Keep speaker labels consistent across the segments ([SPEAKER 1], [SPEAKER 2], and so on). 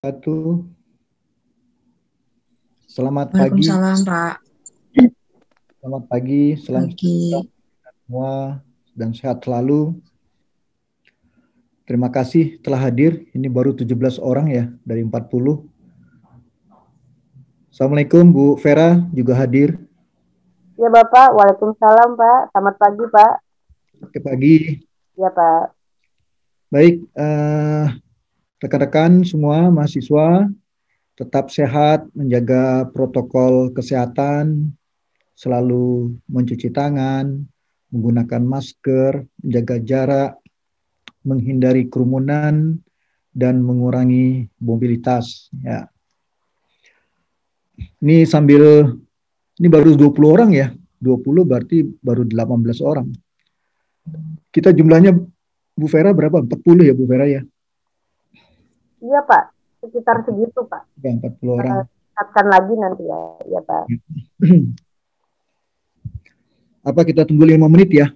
[SPEAKER 1] Wabarakatuh. Selamat pagi,
[SPEAKER 2] Waalaikumsalam, Pak.
[SPEAKER 1] selamat pagi, salam sejahtera
[SPEAKER 2] Pagi.
[SPEAKER 1] semua dan sehat selalu. Terima kasih telah hadir. Ini baru 17 orang ya dari 40. Assalamualaikum Bu Vera juga hadir.
[SPEAKER 3] Ya Bapak, Waalaikumsalam Pak. Selamat pagi Pak.
[SPEAKER 1] Oke pagi.
[SPEAKER 3] Ya Pak.
[SPEAKER 1] Baik, rekan-rekan semua mahasiswa tetap sehat, menjaga protokol kesehatan, selalu mencuci tangan, menggunakan masker, menjaga jarak, menghindari kerumunan, dan mengurangi mobilitas. Ya. Ini ini baru 20 orang ya. 20 berarti baru 18 orang. Kita jumlahnya Bu Vera berapa? 40 ya Bu Vera ya?
[SPEAKER 3] Iya Pak, sekitar segitu Pak.
[SPEAKER 1] Ya, 40 orang.
[SPEAKER 3] Akan lagi nanti ya, ya Pak.
[SPEAKER 1] Apa kita tunggu 5 menit ya?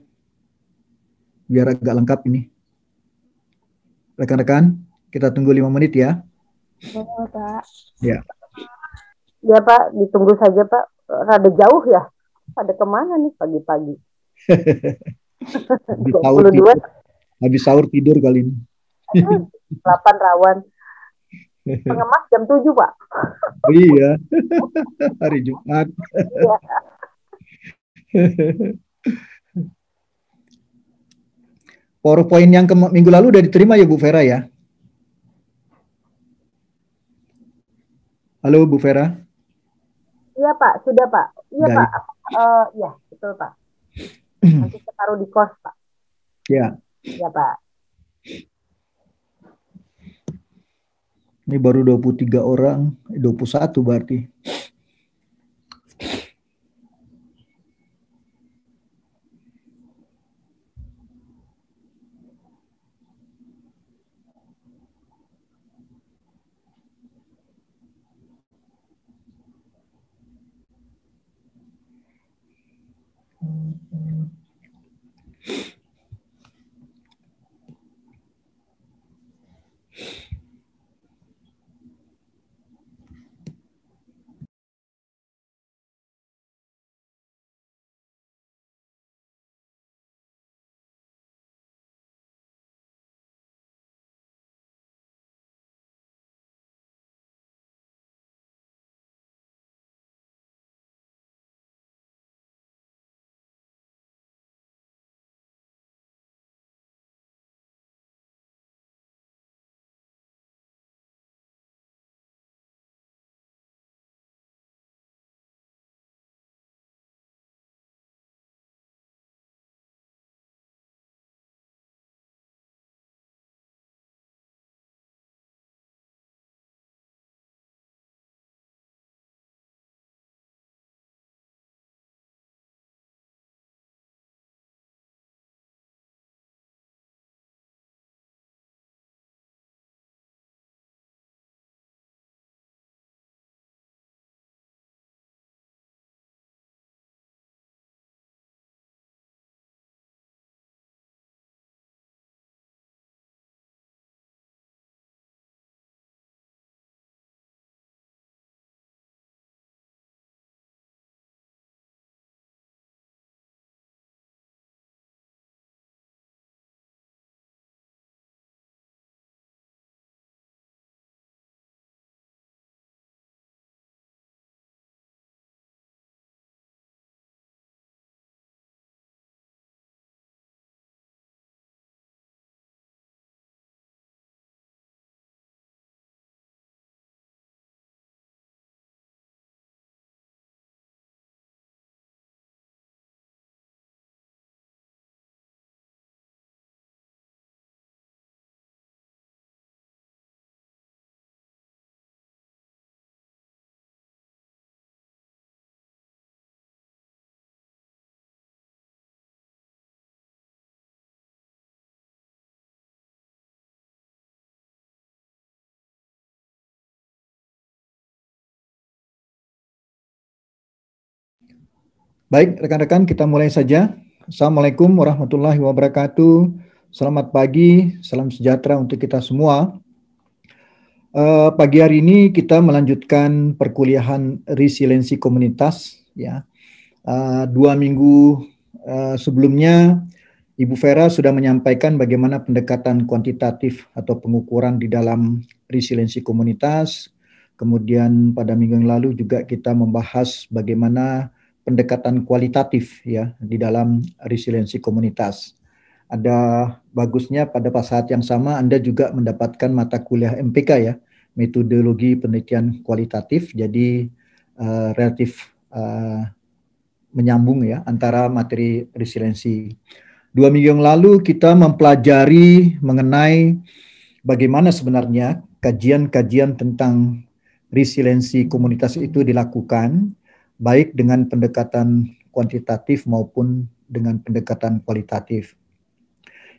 [SPEAKER 1] Biar agak lengkap ini. Rekan-rekan, kita tunggu 5 menit ya.
[SPEAKER 3] Ya Pak.
[SPEAKER 1] Ya.
[SPEAKER 3] Ya Pak, ditunggu saja Pak. Rada jauh ya. Pada kemana nih pagi-pagi?
[SPEAKER 1] Habis sahur tidur kali ini.
[SPEAKER 3] 8 rawan. Pengemas jam 7 Pak.
[SPEAKER 1] Iya, hari Jumat.
[SPEAKER 3] Iya.
[SPEAKER 1] PowerPoint yang minggu lalu udah diterima ya Bu Vera ya? Halo Bu Vera.
[SPEAKER 3] Iya Pak, sudah Pak. Iya
[SPEAKER 1] Baik.
[SPEAKER 3] Pak. Ya betul Pak. Nanti kita taruh di kos Pak.
[SPEAKER 1] Ya.
[SPEAKER 3] Ya Pak.
[SPEAKER 1] Ini baru 23 orang, 21 berarti. Baik, rekan-rekan, kita mulai saja. Assalamualaikum warahmatullahi wabarakatuh. Selamat pagi, salam sejahtera untuk kita semua. Pagi hari ini kita melanjutkan perkuliahan resiliensi komunitas ya. 2 minggu sebelumnya Ibu Vera sudah menyampaikan bagaimana pendekatan kuantitatif atau pengukuran di dalam resiliensi komunitas. Kemudian pada minggu yang lalu juga kita membahas bagaimana pendekatan kualitatif ya di dalam resiliensi komunitas. Ada bagusnya pada saat yang sama Anda juga mendapatkan mata kuliah MPK ya, metodologi penelitian kualitatif. Jadi relatif menyambung ya antara materi resiliensi. 2 minggu yang lalu kita mempelajari mengenai bagaimana sebenarnya kajian-kajian tentang resiliensi komunitas itu dilakukan, baik dengan pendekatan kuantitatif maupun dengan pendekatan kualitatif.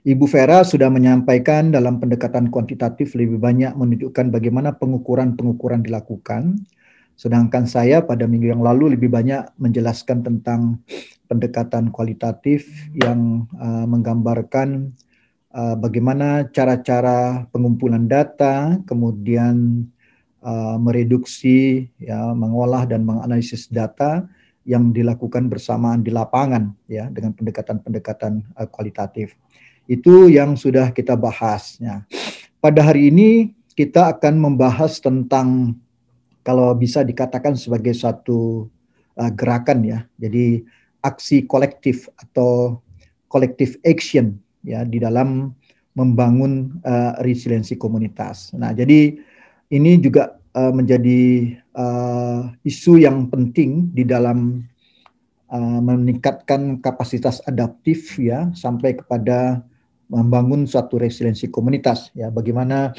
[SPEAKER 1] Ibu Vera sudah menyampaikan dalam pendekatan kuantitatif lebih banyak menunjukkan bagaimana pengukuran-pengukuran dilakukan, sedangkan saya pada minggu yang lalu lebih banyak menjelaskan tentang pendekatan kualitatif yang menggambarkan bagaimana cara-cara pengumpulan data, kemudian mereduksi, ya, mengolah dan menganalisis data yang dilakukan bersamaan di lapangan, ya, dengan pendekatan-pendekatan kualitatif. Itu yang sudah kita bahas. Ya. Pada hari ini kita akan membahas tentang, kalau bisa dikatakan sebagai satu gerakan ya, jadi aksi kolektif atau collective action ya di dalam membangun resiliensi komunitas. Nah, jadi ini juga menjadi isu yang penting di dalam meningkatkan kapasitas adaptif ya sampai kepada membangun suatu resiliensi komunitas ya. Bagaimana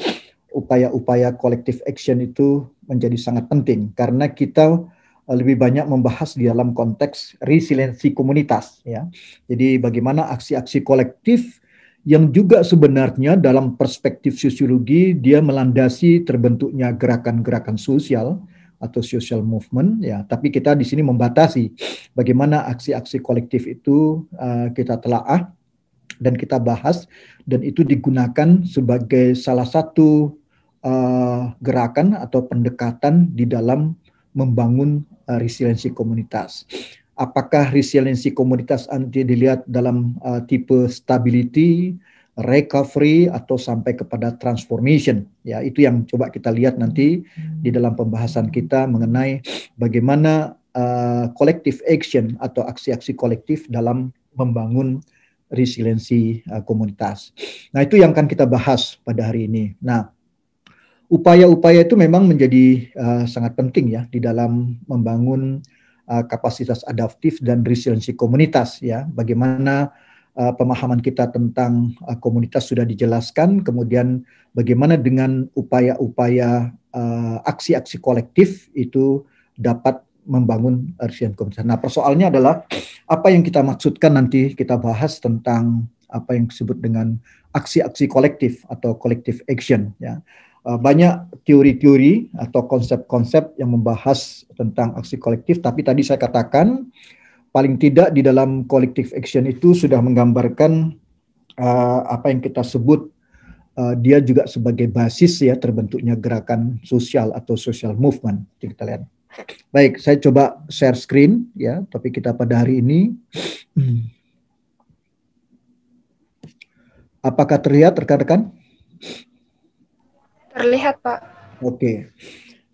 [SPEAKER 1] upaya-upaya collective action itu menjadi sangat penting karena kita lebih banyak membahas di dalam konteks resiliensi komunitas ya. Jadi bagaimana aksi-aksi kolektif yang juga sebenarnya dalam perspektif sosiologi dia melandasi terbentuknya gerakan-gerakan sosial atau social movement ya. Tapi kita di sini membatasi bagaimana aksi-aksi kolektif itu kita telaah dan kita bahas, dan itu digunakan sebagai salah satu gerakan atau pendekatan di dalam membangun resiliensi komunitas. Apakah resiliensi komunitas nanti dilihat dalam tipe stability, recovery, atau sampai kepada transformation? Ya, itu yang coba kita lihat nanti di dalam pembahasan kita mengenai bagaimana collective action atau aksi-aksi kolektif dalam membangun resiliensi komunitas. Nah, itu yang akan kita bahas pada hari ini. Nah, upaya-upaya itu memang menjadi sangat penting ya di dalam membangun kapasitas adaptif dan resiliensi komunitas ya. Bagaimana pemahaman kita tentang komunitas sudah dijelaskan, kemudian bagaimana dengan upaya-upaya aksi-aksi kolektif itu dapat membangun resiliensi komunitas. Nah, persoalannya adalah apa yang kita maksudkan nanti kita bahas tentang apa yang disebut dengan aksi-aksi kolektif atau collective action ya. Banyak teori-teori atau konsep-konsep yang membahas tentang aksi kolektif, tapi tadi saya katakan paling tidak di dalam collective action itu sudah menggambarkan apa yang kita sebut dia juga sebagai basis ya terbentuknya gerakan sosial atau social movement. Kita lihat. Baik, saya coba share screen ya topik kita pada hari ini. Apakah terlihat rekan-rekan?
[SPEAKER 2] Terlihat, Pak.
[SPEAKER 1] Oke.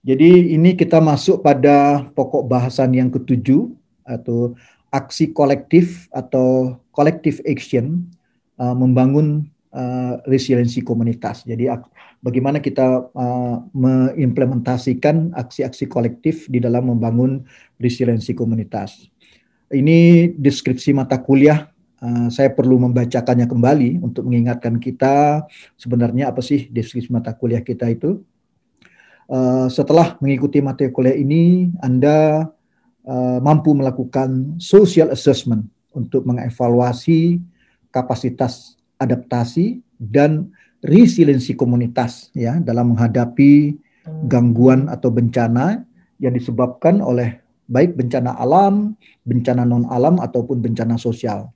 [SPEAKER 1] Jadi ini kita masuk pada pokok bahasan yang ketujuh atau aksi kolektif atau collective action membangun resiliensi komunitas. Jadi bagaimana kita mengimplementasikan aksi-aksi kolektif di dalam membangun resiliensi komunitas. Ini deskripsi mata kuliah. Saya perlu membacakannya kembali untuk mengingatkan kita sebenarnya apa sih deskripsi mata kuliah kita itu. Setelah mengikuti materi kuliah ini, Anda mampu melakukan social assessment untuk mengevaluasi kapasitas adaptasi dan resiliensi komunitas ya dalam menghadapi gangguan atau bencana yang disebabkan oleh baik bencana alam, bencana non alam ataupun bencana sosial.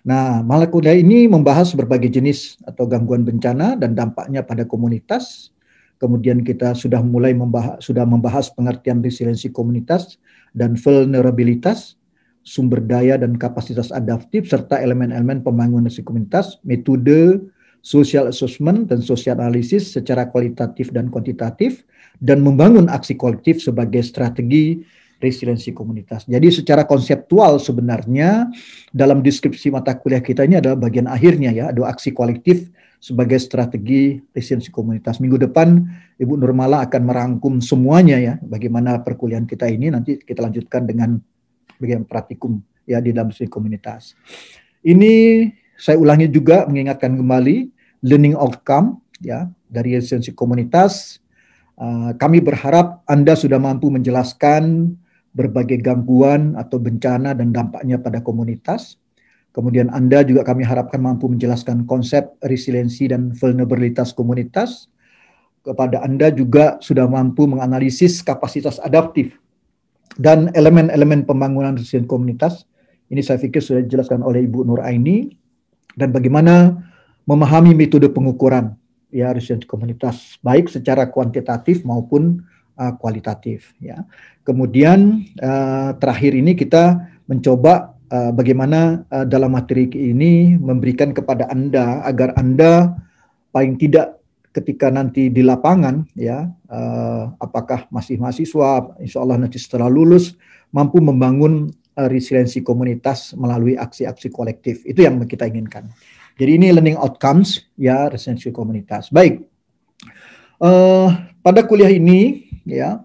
[SPEAKER 1] Nah, mata kuliah ini membahas berbagai jenis atau gangguan bencana dan dampaknya pada komunitas, kemudian kita sudah mulai membahas pengertian resiliensi komunitas dan vulnerabilitas, sumber daya dan kapasitas adaptif, serta elemen-elemen pembangunan resiliensi komunitas, metode, social assessment dan social analysis secara kualitatif dan kuantitatif, dan membangun aksi kolektif sebagai strategi resiliensi komunitas. Jadi secara konseptual sebenarnya dalam deskripsi mata kuliah kita ini adalah bagian akhirnya ya, ada aksi kolektif sebagai strategi resiliensi komunitas. Minggu depan Ibu Nurmala akan merangkum semuanya ya, bagaimana perkuliahan kita ini, nanti kita lanjutkan dengan bagian praktikum ya di dalam resiliensi komunitas. Ini saya ulangi juga, mengingatkan kembali learning outcome ya dari resiliensi komunitas. Kami berharap Anda sudah mampu menjelaskan berbagai gangguan atau bencana dan dampaknya pada komunitas. Kemudian Anda juga kami harapkan mampu menjelaskan konsep resiliensi dan vulnerabilitas komunitas. Kepada Anda juga sudah mampu menganalisis kapasitas adaptif dan elemen-elemen pembangunan resiliensi komunitas. Ini saya pikir sudah dijelaskan oleh Ibu Nur Aini. Dan bagaimana memahami metode pengukuran ya resiliensi komunitas, baik secara kuantitatif maupun kualitatif ya. Kemudian terakhir ini kita mencoba bagaimana dalam materi ini memberikan kepada Anda agar Anda paling tidak ketika nanti di lapangan ya, apakah masih mahasiswa, insya Allah nanti setelah lulus mampu membangun resiliensi komunitas melalui aksi-aksi kolektif. Itu yang kita inginkan. Jadi ini learning outcomes ya resiliensi komunitas. Baik, pada kuliah ini ya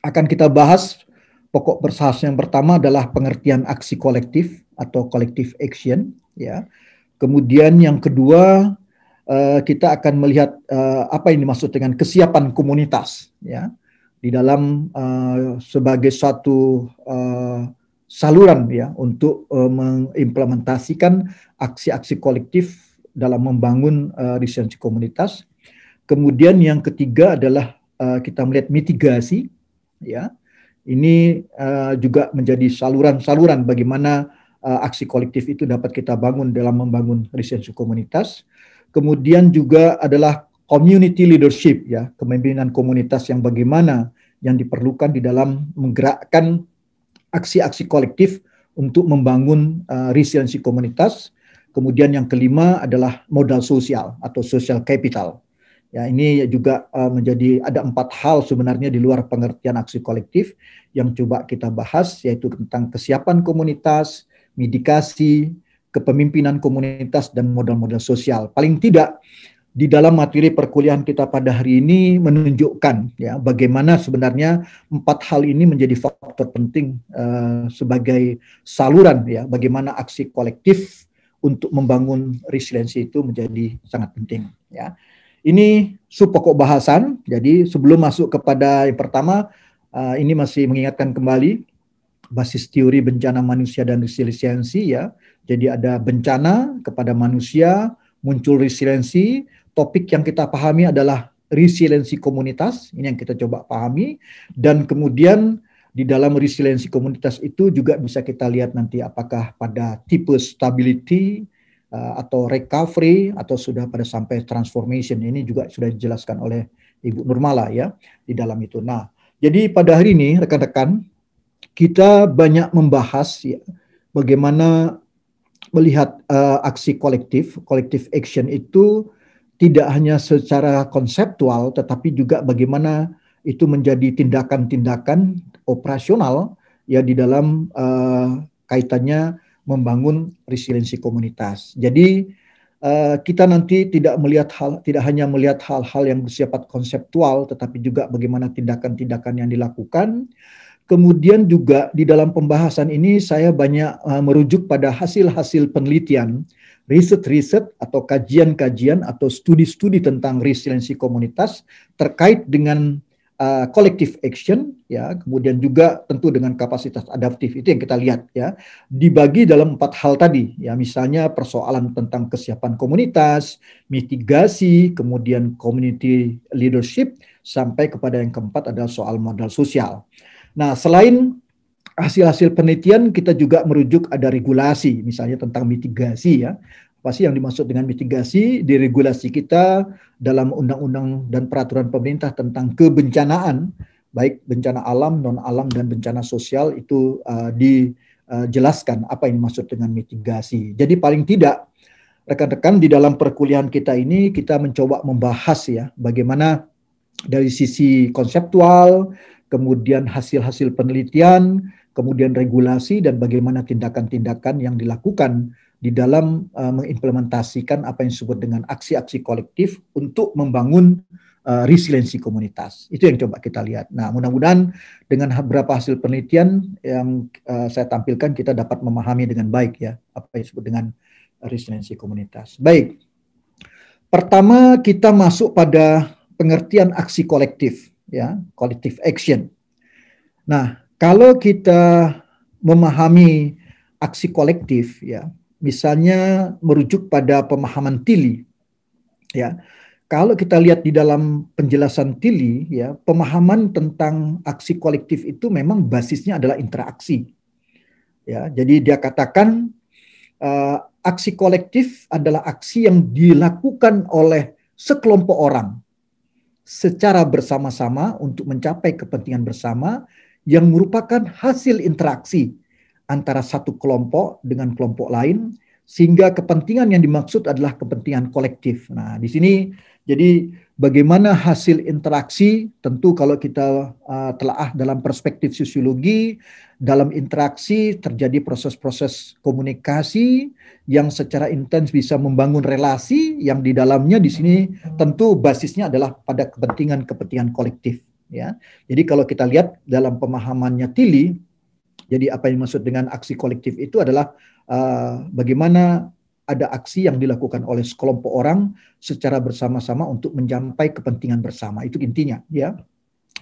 [SPEAKER 1] akan kita bahas pokok bersahas yang pertama adalah pengertian aksi kolektif atau collective action ya. Kemudian yang kedua kita akan melihat apa yang dimaksud dengan kesiapan komunitas ya di dalam sebagai suatu saluran ya untuk mengimplementasikan aksi-aksi kolektif dalam membangun resiliensi komunitas. Kemudian yang ketiga adalah kita melihat mitigasi ya. Ini juga menjadi saluran-saluran bagaimana aksi kolektif itu dapat kita bangun dalam membangun resiliensi komunitas. Kemudian juga adalah community leadership ya, kepemimpinan komunitas yang bagaimana yang diperlukan di dalam menggerakkan aksi-aksi kolektif untuk membangun resiliensi komunitas. Kemudian yang kelima adalah modal sosial atau social capital. Ya, ini juga menjadi ada 4 hal sebenarnya di luar pengertian aksi kolektif yang coba kita bahas, yaitu tentang kesiapan komunitas, mitigasi, kepemimpinan komunitas, dan modal-modal sosial. Paling tidak di dalam materi perkuliahan kita pada hari ini menunjukkan ya bagaimana sebenarnya 4 hal ini menjadi faktor penting sebagai saluran ya bagaimana aksi kolektif untuk membangun resiliensi itu menjadi sangat penting ya. Ini pokok bahasan. Jadi sebelum masuk kepada yang pertama, ini masih mengingatkan kembali basis teori bencana manusia dan resiliensi ya. Jadi ada bencana kepada manusia, muncul resiliensi. Topik yang kita pahami adalah resiliensi komunitas. Ini yang kita coba pahami. Dan kemudian di dalam resiliensi komunitas itu juga bisa kita lihat nanti apakah pada tipe stability atau recovery atau sudah pada sampai transformation. Ini juga sudah dijelaskan oleh Ibu Nurmala ya di dalam itu. Nah, jadi pada hari ini rekan-rekan kita banyak membahas ya, bagaimana melihat aksi kolektif, collective action itu tidak hanya secara konseptual tetapi juga bagaimana itu menjadi tindakan-tindakan operasional ya di dalam kaitannya membangun resiliensi komunitas. Jadi kita nanti tidak hanya melihat hal-hal yang bersifat konseptual, tetapi juga bagaimana tindakan-tindakan yang dilakukan. Kemudian juga di dalam pembahasan ini saya banyak merujuk pada hasil-hasil penelitian, riset-riset atau kajian-kajian atau studi-studi tentang resiliensi komunitas terkait dengan collective action ya, kemudian juga tentu dengan kapasitas adaptif. Itu yang kita lihat ya, dibagi dalam 4 hal tadi ya, misalnya persoalan tentang kesiapan komunitas, mitigasi, kemudian community leadership, sampai kepada yang keempat adalah soal modal sosial. Nah, selain hasil-hasil penelitian kita juga merujuk ada regulasi misalnya tentang mitigasi ya, Apa sih yang dimaksud dengan mitigasi? Di regulasi kita dalam undang-undang dan peraturan pemerintah tentang kebencanaan, baik bencana alam, non-alam, dan bencana sosial itu dijelaskan apa yang dimaksud dengan mitigasi. Jadi paling tidak, rekan-rekan, di dalam perkuliahan kita ini kita mencoba membahas ya bagaimana dari sisi konseptual, kemudian hasil-hasil penelitian, kemudian regulasi, dan bagaimana tindakan-tindakan yang dilakukan di dalam mengimplementasikan apa yang disebut dengan aksi-aksi kolektif untuk membangun resiliensi komunitas. Itu yang coba kita lihat. Nah, mudah-mudahan dengan beberapa hasil penelitian yang saya tampilkan kita dapat memahami dengan baik ya apa yang disebut dengan resiliensi komunitas. Baik. Pertama kita masuk pada pengertian aksi kolektif ya, collective action. Nah, kalau kita memahami aksi kolektif ya, misalnya merujuk pada pemahaman Tilly ya. Kalau kita lihat di dalam penjelasan Tilly ya, pemahaman tentang aksi kolektif itu memang basisnya adalah interaksi. Ya, jadi dia katakan aksi kolektif adalah aksi yang dilakukan oleh sekelompok orang secara bersama-sama untuk mencapai kepentingan bersama yang merupakan hasil interaksi antara satu kelompok dengan kelompok lain, sehingga kepentingan yang dimaksud adalah kepentingan kolektif. Nah, di sini jadi bagaimana hasil interaksi, tentu kalau kita telaah dalam perspektif sosiologi, dalam interaksi terjadi proses-proses komunikasi yang secara intens bisa membangun relasi yang di dalamnya di sini tentu basisnya adalah pada kepentingan-kepentingan kolektif. Ya, jadi kalau kita lihat dalam pemahamannya Tilly, jadi apa yang dimaksud dengan aksi kolektif itu adalah bagaimana ada aksi yang dilakukan oleh sekelompok orang secara bersama-sama untuk mencapai kepentingan bersama. Itu intinya, ya.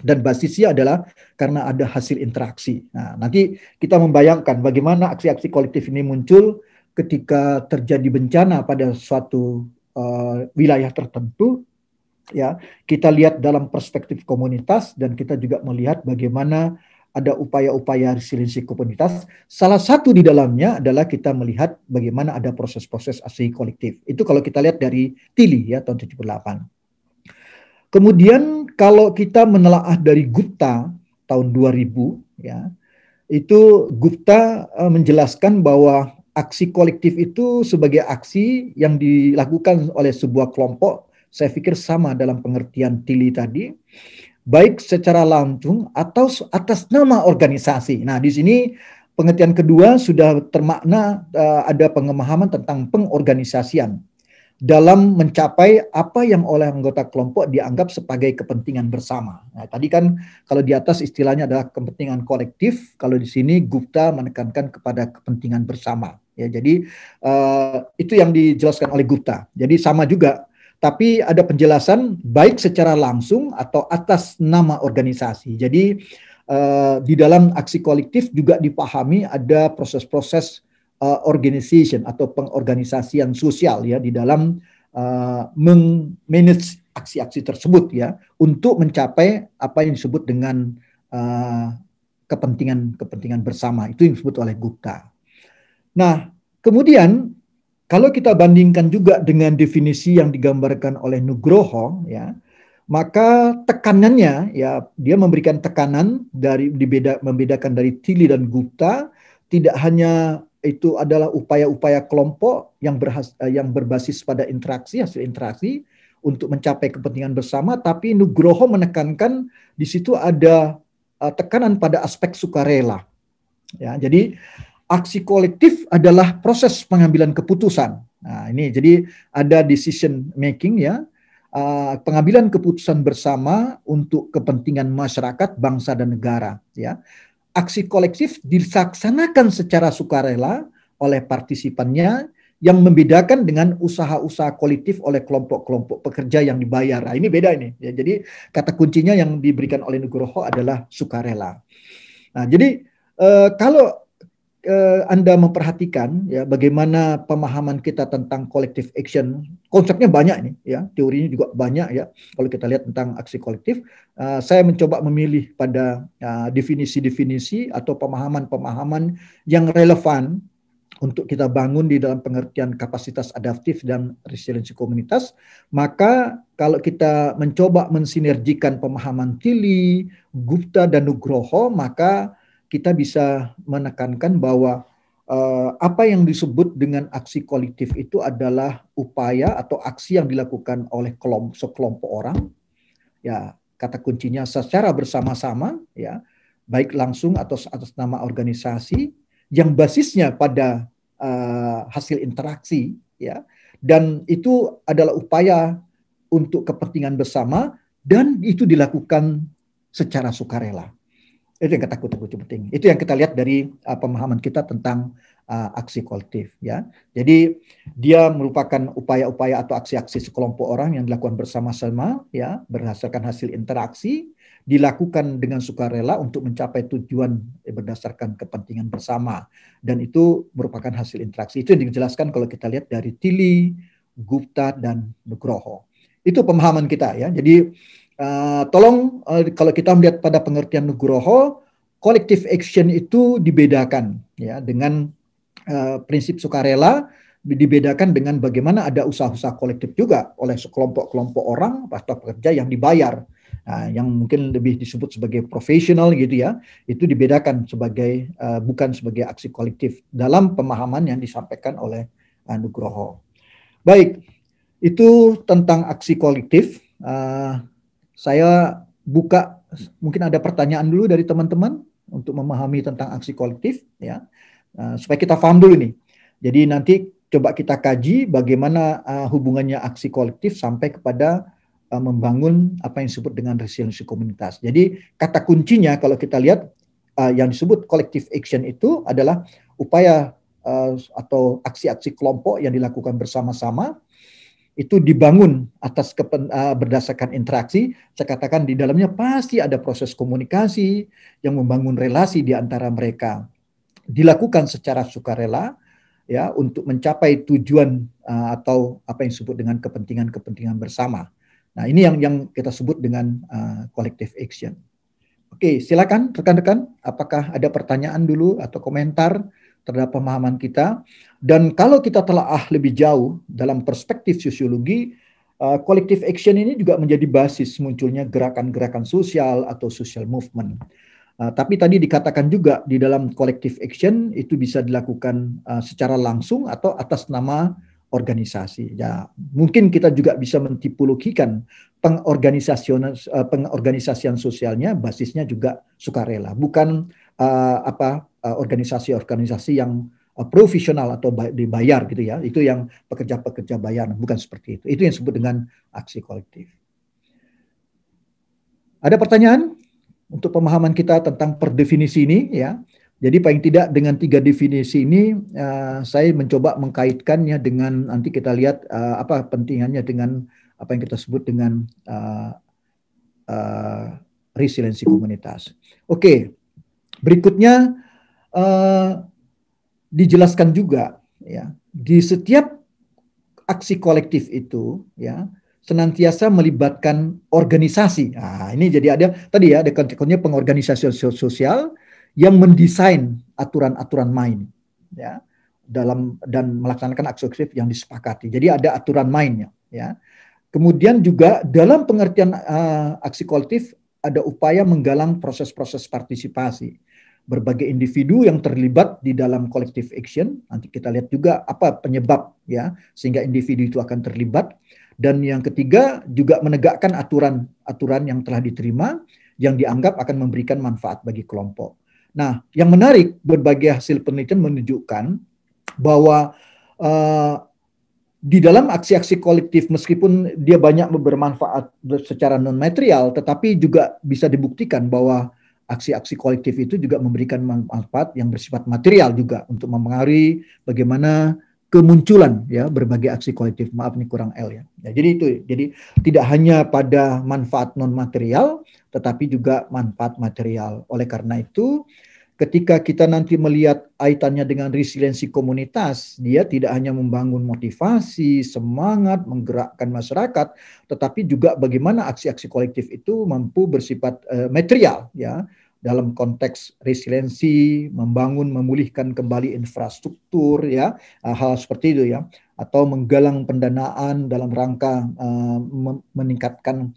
[SPEAKER 1] Dan basisnya adalah karena ada hasil interaksi. Nah, nanti kita membayangkan bagaimana aksi-aksi kolektif ini muncul ketika terjadi bencana pada suatu wilayah tertentu. Ya, kita lihat dalam perspektif komunitas dan kita juga melihat bagaimana ada upaya-upaya resiliensi komunitas. Salah satu di dalamnya adalah kita melihat bagaimana ada proses-proses aksi kolektif. Itu kalau kita lihat dari Tilly ya tahun 78. Kemudian kalau kita menelaah dari Gupta tahun 2000 ya, itu Gupta menjelaskan bahwa aksi kolektif itu sebagai aksi yang dilakukan oleh sebuah kelompok. Saya pikir sama dalam pengertian Tilly tadi, baik secara langsung atau atas nama organisasi. Nah, di sini pengertian kedua sudah termakna ada pemahaman tentang pengorganisasian dalam mencapai apa yang oleh anggota kelompok dianggap sebagai kepentingan bersama. Nah, tadi kan kalau di atas istilahnya adalah kepentingan kolektif, kalau di sini Gupta menekankan kepada kepentingan bersama. Ya, jadi itu yang dijelaskan oleh Gupta. Jadi sama juga. Tapi ada penjelasan baik secara langsung atau atas nama organisasi. Jadi di dalam aksi kolektif juga dipahami ada proses-proses organization atau pengorganisasian sosial ya di dalam mengmanage aksi-aksi tersebut ya untuk mencapai apa yang disebut dengan kepentingan bersama. Itu yang disebut oleh Gupta. Nah, kemudian kalau kita bandingkan juga dengan definisi yang digambarkan oleh Nugroho, ya, maka tekanannya, ya, dia memberikan tekanan dari membedakan dari Tilly dan Gupta, tidak hanya itu adalah upaya-upaya kelompok yang berbasis pada interaksi, hasil interaksi untuk mencapai kepentingan bersama, tapi Nugroho menekankan di situ ada tekanan pada aspek sukarela. Ya, jadi aksi kolektif adalah proses pengambilan keputusan. Nah, ini jadi ada decision making ya, pengambilan keputusan bersama untuk kepentingan masyarakat, bangsa dan negara. Ya, aksi kolektif dilaksanakan secara sukarela oleh partisipannya yang membedakan dengan usaha-usaha kolektif oleh kelompok-kelompok pekerja yang dibayar. Nah, ini beda ini. Ya, jadi kata kuncinya yang diberikan oleh Nugroho adalah sukarela. Nah, jadi kalau Anda memperhatikan ya bagaimana pemahaman kita tentang collective action, konsepnya banyak ini ya, teorinya juga banyak ya. Kalau kita lihat tentang aksi kolektif, saya mencoba memilih pada definisi-definisi atau pemahaman-pemahaman yang relevan untuk kita bangun di dalam pengertian kapasitas adaptif dan resiliensi komunitas, maka kalau kita mencoba mensinergikan pemahaman Tilley, Gupta, dan Nugroho, maka kita bisa menekankan bahwa apa yang disebut dengan aksi kolektif itu adalah upaya atau aksi yang dilakukan oleh sekelompok orang, ya kata kuncinya secara bersama-sama, ya baik langsung atau atas nama organisasi, yang basisnya pada hasil interaksi, ya, dan itu adalah upaya untuk kepentingan bersama dan itu dilakukan secara sukarela. Itu yang kata kunci penting. Itu yang kita lihat dari pemahaman kita tentang aksi kolektif, ya. Jadi dia merupakan upaya-upaya atau aksi-aksi sekelompok orang yang dilakukan bersama-sama, ya, berdasarkan hasil interaksi, dilakukan dengan sukarela untuk mencapai tujuan berdasarkan kepentingan bersama, dan itu merupakan hasil interaksi. Itu yang dijelaskan kalau kita lihat dari Tilley, Gupta, dan Nugroho. Itu pemahaman kita, ya. Jadi tolong kalau kita melihat pada pengertian Nugroho, collective action itu dibedakan, ya, dengan prinsip sukarela, dibedakan dengan bagaimana ada usaha-usaha kolektif juga oleh sekelompok-kelompok orang atau pekerja yang dibayar. Nah, yang mungkin lebih disebut sebagai profesional gitu, ya, itu dibedakan sebagai bukan sebagai aksi kolektif dalam pemahaman yang disampaikan oleh Nugroho. Baik, itu tentang aksi kolektif. Saya buka, mungkin ada pertanyaan dulu dari teman-teman untuk memahami tentang aksi kolektif, ya, supaya kita paham dulu nih. Jadi nanti coba kita kaji bagaimana hubungannya aksi kolektif sampai kepada membangun apa yang disebut dengan resiliensi komunitas. Jadi kata kuncinya kalau kita lihat yang disebut collective action itu adalah upaya atau aksi-aksi kelompok yang dilakukan bersama-sama, itu dibangun atas berdasarkan interaksi. Saya katakan di dalamnya pasti ada proses komunikasi yang membangun relasi di antara mereka. Dilakukan secara sukarela, ya, untuk mencapai tujuan atau apa yang disebut dengan kepentingan-kepentingan bersama. Nah, ini yang kita sebut dengan collective action. Oke, silakan rekan-rekan, apakah ada pertanyaan dulu atau komentar terhadap pemahaman kita? Dan kalau kita telah lebih jauh dalam perspektif sosiologi, collective action ini juga menjadi basis munculnya gerakan-gerakan sosial atau social movement. Tapi tadi dikatakan juga di dalam collective action itu bisa dilakukan secara langsung atau atas nama organisasi. Ya, mungkin kita juga bisa mentipologikan pengorganisasian sosialnya basisnya juga sukarela, bukan organisasi-organisasi yang profesional atau dibayar gitu, ya. Itu yang pekerja-pekerja bayar, bukan seperti itu. Itu yang disebut dengan aksi kolektif. Ada pertanyaan untuk pemahaman kita tentang per definisi ini, ya. Jadi paling tidak dengan 3 definisi ini saya mencoba mengkaitkannya dengan nanti kita lihat apa pentingannya dengan apa yang kita sebut dengan resiliensi komunitas. Oke, berikutnya dijelaskan juga, ya, di setiap aksi kolektif itu, ya, senantiasa melibatkan organisasi. Nah, ini jadi ada tadi, ya, ada konsepnya pengorganisasian sosial yang mendesain aturan-aturan main, ya, dalam dan melaksanakan aksi kolektif yang disepakati. Jadi ada aturan mainnya, ya. Kemudian juga dalam pengertian aksi kolektif ada upaya menggalang proses-proses partisipasi. Berbagai individu yang terlibat di dalam collective action, nanti kita lihat juga apa penyebab, ya, sehingga individu itu akan terlibat. Dan yang ketiga juga menegakkan aturan-aturan yang telah diterima yang dianggap akan memberikan manfaat bagi kelompok. Nah, yang menarik, berbagai hasil penelitian menunjukkan bahwa di dalam aksi-aksi kolektif, meskipun dia banyak bermanfaat secara non-material, tetapi juga bisa dibuktikan bahwa aksi-aksi kolektif itu juga memberikan manfaat yang bersifat material juga untuk mempengaruhi bagaimana kemunculan, ya, berbagai aksi kolektif. Maaf ini kurang L, ya. Ya, jadi itu, jadi tidak hanya pada manfaat non-material, tetapi juga manfaat material. Oleh karena itu, ketika kita nanti melihat kaitannya dengan resiliensi komunitas, dia tidak hanya membangun motivasi, semangat, menggerakkan masyarakat, tetapi juga bagaimana aksi-aksi kolektif itu mampu bersifat material, ya, dalam konteks resiliensi, membangun, memulihkan kembali infrastruktur, ya, hal seperti itu, ya, atau menggalang pendanaan dalam rangka meningkatkan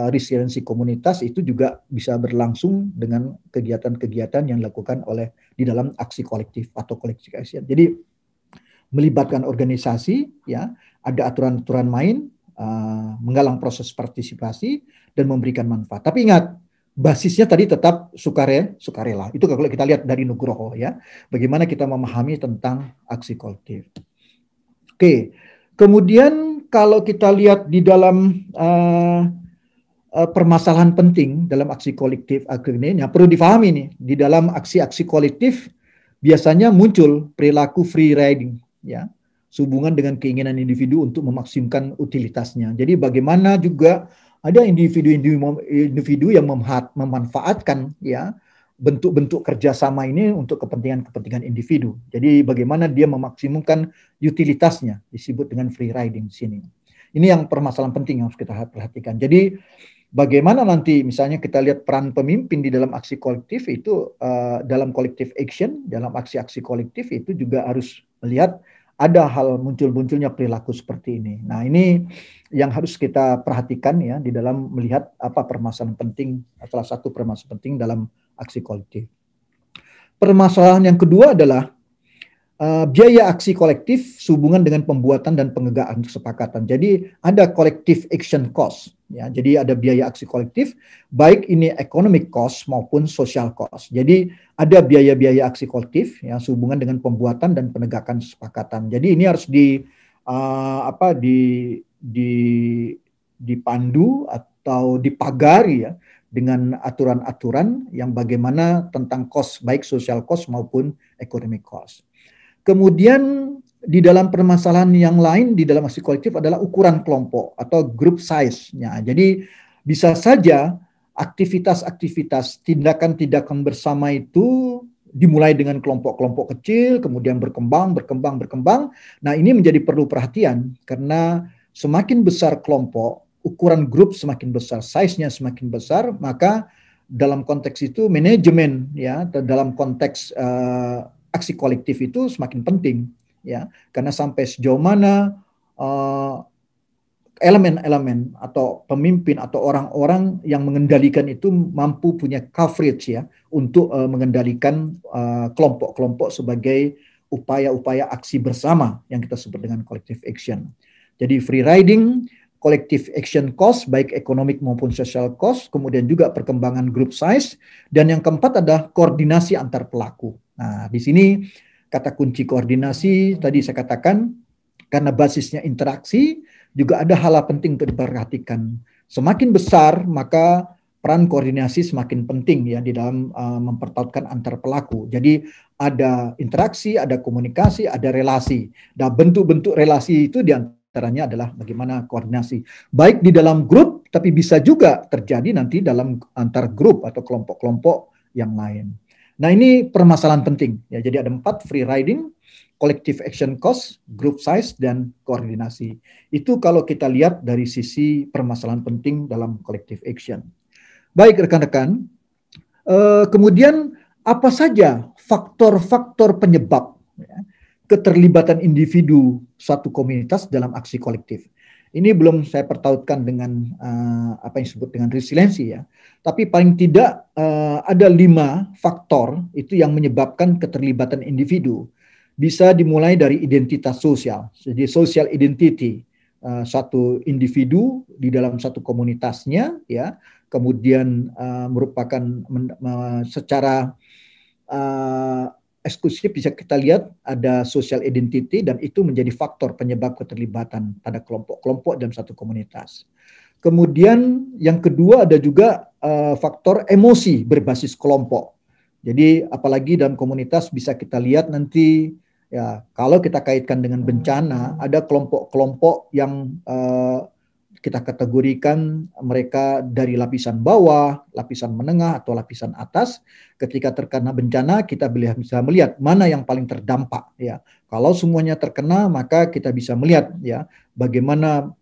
[SPEAKER 1] resiliensi komunitas, itu juga bisa berlangsung dengan kegiatan-kegiatan yang dilakukan oleh di dalam aksi kolektif atau collective action. Jadi melibatkan organisasi, ya, ada aturan-aturan main, menggalang proses partisipasi dan memberikan manfaat. Tapi ingat, basisnya tadi tetap sukarela. Itu kalau kita lihat dari Nugroho, ya, bagaimana kita memahami tentang aksi kolektif. Oke, kemudian kalau kita lihat di dalam permasalahan penting dalam aksi kolektif ini, ya, perlu difahami nih, di dalam aksi-aksi kolektif biasanya muncul perilaku free riding, ya, sehubungan dengan keinginan individu untuk memaksimumkan utilitasnya. Jadi bagaimana juga ada individu yang memanfaatkan, ya, bentuk-bentuk kerjasama ini untuk kepentingan individu. Jadi bagaimana dia memaksimumkan utilitasnya, disebut dengan free riding di sini. Ini yang permasalahan penting yang harus kita perhatikan. Jadi bagaimana nanti misalnya kita lihat peran pemimpin di dalam aksi kolektif itu, dalam collective action, dalam aksi-aksi kolektif itu juga harus melihat ada hal munculnya perilaku seperti ini. Nah, ini yang harus kita perhatikan, ya, di dalam melihat apa permasalahan penting, salah satu permasalahan penting dalam aksi kolektif. Permasalahan yang kedua adalah biaya aksi kolektif sehubungan dengan pembuatan dan pengegaan kesepakatan. Jadi ada collective action cost, ya. Jadi ada biaya aksi kolektif, baik ini economic cost maupun social cost. Jadi ada biaya-biaya aksi kolektif, ya, sehubungan dengan pembuatan dan penegakan kesepakatan. Jadi ini harus dipandu atau dipagari, ya, dengan aturan-aturan yang bagaimana tentang cost, baik social cost maupun economic cost. Kemudian di dalam permasalahan yang lain di dalam aksi kolektif adalah ukuran kelompok atau group size-nya. Jadi bisa saja aktivitas-aktivitas, tindakan-tindakan bersama itu dimulai dengan kelompok-kelompok kecil, kemudian berkembang. Nah, ini menjadi perlu perhatian karena semakin besar kelompok, ukuran grup semakin besar, size-nya semakin besar, maka dalam konteks itu manajemen, ya, dalam konteks aksi kolektif itu semakin penting, ya, karena sampai sejauh mana elemen-elemen atau pemimpin atau orang-orang yang mengendalikan itu mampu punya coverage, ya, untuk mengendalikan kelompok-kelompok sebagai upaya-upaya aksi bersama yang kita sebut dengan collective action. Jadi free riding, collective action cost, baik ekonomik maupun social cost, kemudian juga perkembangan group size, dan yang keempat adalah koordinasi antar pelaku. Nah, di sini kata kunci koordinasi tadi saya katakan, karena basisnya interaksi, juga ada hal penting untuk diperhatikan. Semakin besar, maka peran koordinasi semakin penting, ya, di dalam mempertautkan antar pelaku. Jadi ada interaksi, ada komunikasi, ada relasi. Dan bentuk-bentuk relasi itu diantaranya adalah bagaimana koordinasi. Baik di dalam grup, tapi bisa juga terjadi nanti dalam antar grup atau kelompok-kelompok yang lain. Nah, ini permasalahan penting, ya. Jadi ada 4: free riding, collective action cost, group size, dan koordinasi. Itu kalau kita lihat dari sisi permasalahan penting dalam collective action. Baik rekan-rekan, kemudian apa saja faktor-faktor penyebab, ya, keterlibatan individu suatu komunitas dalam aksi kolektif? Ini belum saya pertautkan dengan apa yang disebut dengan resiliensi, ya. Tapi paling tidak ada 5 faktor itu yang menyebabkan keterlibatan individu. Bisa dimulai dari identitas sosial, jadi social identity satu individu di dalam satu komunitasnya, ya. Kemudian merupakan secara eksklusif bisa kita lihat ada social identity, dan itu menjadi faktor penyebab keterlibatan pada kelompok-kelompok dalam satu komunitas. Kemudian yang kedua ada juga faktor emosi berbasis kelompok. Jadi apalagi dalam komunitas bisa kita lihat nanti, ya, kalau kita kaitkan dengan bencana, ada kelompok-kelompok yang kita kategorikan mereka dari lapisan bawah, lapisan menengah, atau lapisan atas. Ketika terkena bencana, kita bisa melihat mana yang paling terdampak, ya. Kalau semuanya terkena, maka kita bisa melihat, ya, bagaimana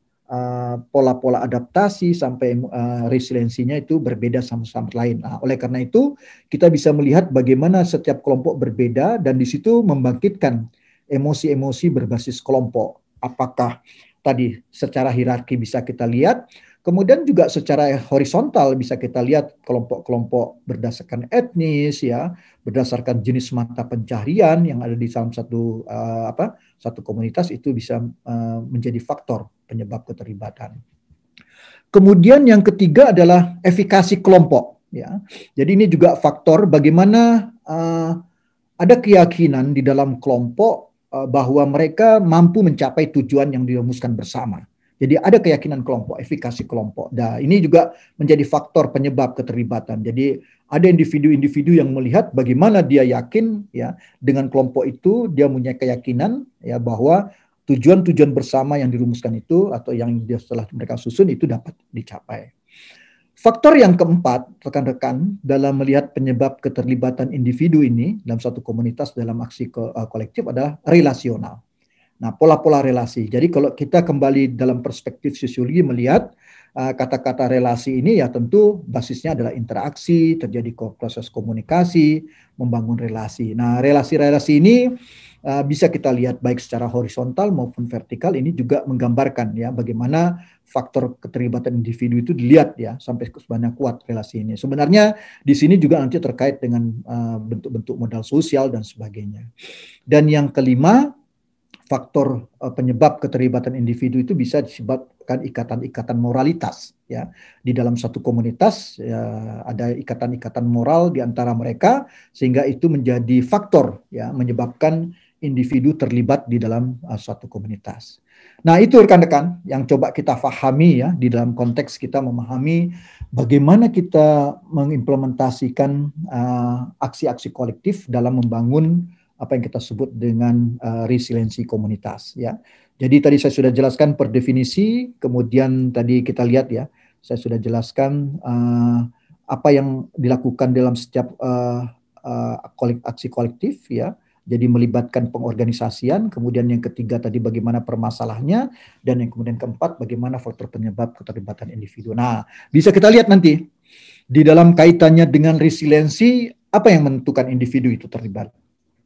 [SPEAKER 1] pola-pola adaptasi sampai resiliensinya itu berbeda sama lain. Nah, oleh karena itu kita bisa melihat bagaimana setiap kelompok berbeda dan di situ membangkitkan emosi-emosi berbasis kelompok. Apakah tadi secara hierarki bisa kita lihat, kemudian juga secara horizontal bisa kita lihat kelompok-kelompok berdasarkan etnis, ya, berdasarkan jenis mata pencaharian yang ada di dalam satu komunitas itu bisa menjadi faktor penyebab keterlibatan. Kemudian yang ketiga adalah efikasi kelompok, ya. Jadi ini juga faktor bagaimana ada keyakinan di dalam kelompok bahwa mereka mampu mencapai tujuan yang dirumuskan bersama. Jadi ada keyakinan kelompok, efikasi kelompok. Nah, ini juga menjadi faktor penyebab keterlibatan. Jadi ada individu-individu yang melihat bagaimana dia yakin, ya, dengan kelompok itu dia punya keyakinan, ya, bahwa tujuan-tujuan bersama yang dirumuskan itu atau yang setelah mereka susun itu dapat dicapai. Faktor yang keempat, rekan-rekan, dalam melihat penyebab keterlibatan individu ini dalam satu komunitas dalam aksi kolektif adalah relasional. Nah, pola-pola relasi. Jadi kalau kita kembali dalam perspektif sosiologi melihat kata-kata relasi ini, ya tentu basisnya adalah interaksi, terjadi proses komunikasi, membangun relasi. Nah, relasi-relasi ini bisa kita lihat baik secara horizontal maupun vertikal. Ini juga menggambarkan, ya, bagaimana faktor keterlibatan individu itu dilihat, ya, sampai sebenarnya kuat relasi ini. Sebenarnya di sini juga nanti terkait dengan bentuk-bentuk modal sosial dan sebagainya. Dan yang kelima, faktor penyebab keterlibatan individu itu bisa disebabkan ikatan-ikatan moralitas, ya, di dalam satu komunitas, ya, ada ikatan-ikatan moral di antara mereka sehingga itu menjadi faktor, ya, menyebabkan individu terlibat di dalam suatu komunitas. Nah, itu rekan-rekan yang coba kita pahami, ya, di dalam konteks kita memahami bagaimana kita mengimplementasikan aksi-aksi kolektif dalam membangun apa yang kita sebut dengan resiliensi komunitas, ya. Jadi tadi saya sudah jelaskan per definisi, kemudian tadi kita lihat, ya, saya sudah jelaskan apa yang dilakukan dalam setiap aksi kolektif, ya. Jadi melibatkan pengorganisasian, kemudian yang ketiga tadi bagaimana permasalahannya, dan yang kemudian keempat bagaimana faktor penyebab keterlibatan individu. Nah, bisa kita lihat nanti di dalam kaitannya dengan resiliensi, apa yang menentukan individu itu terlibat.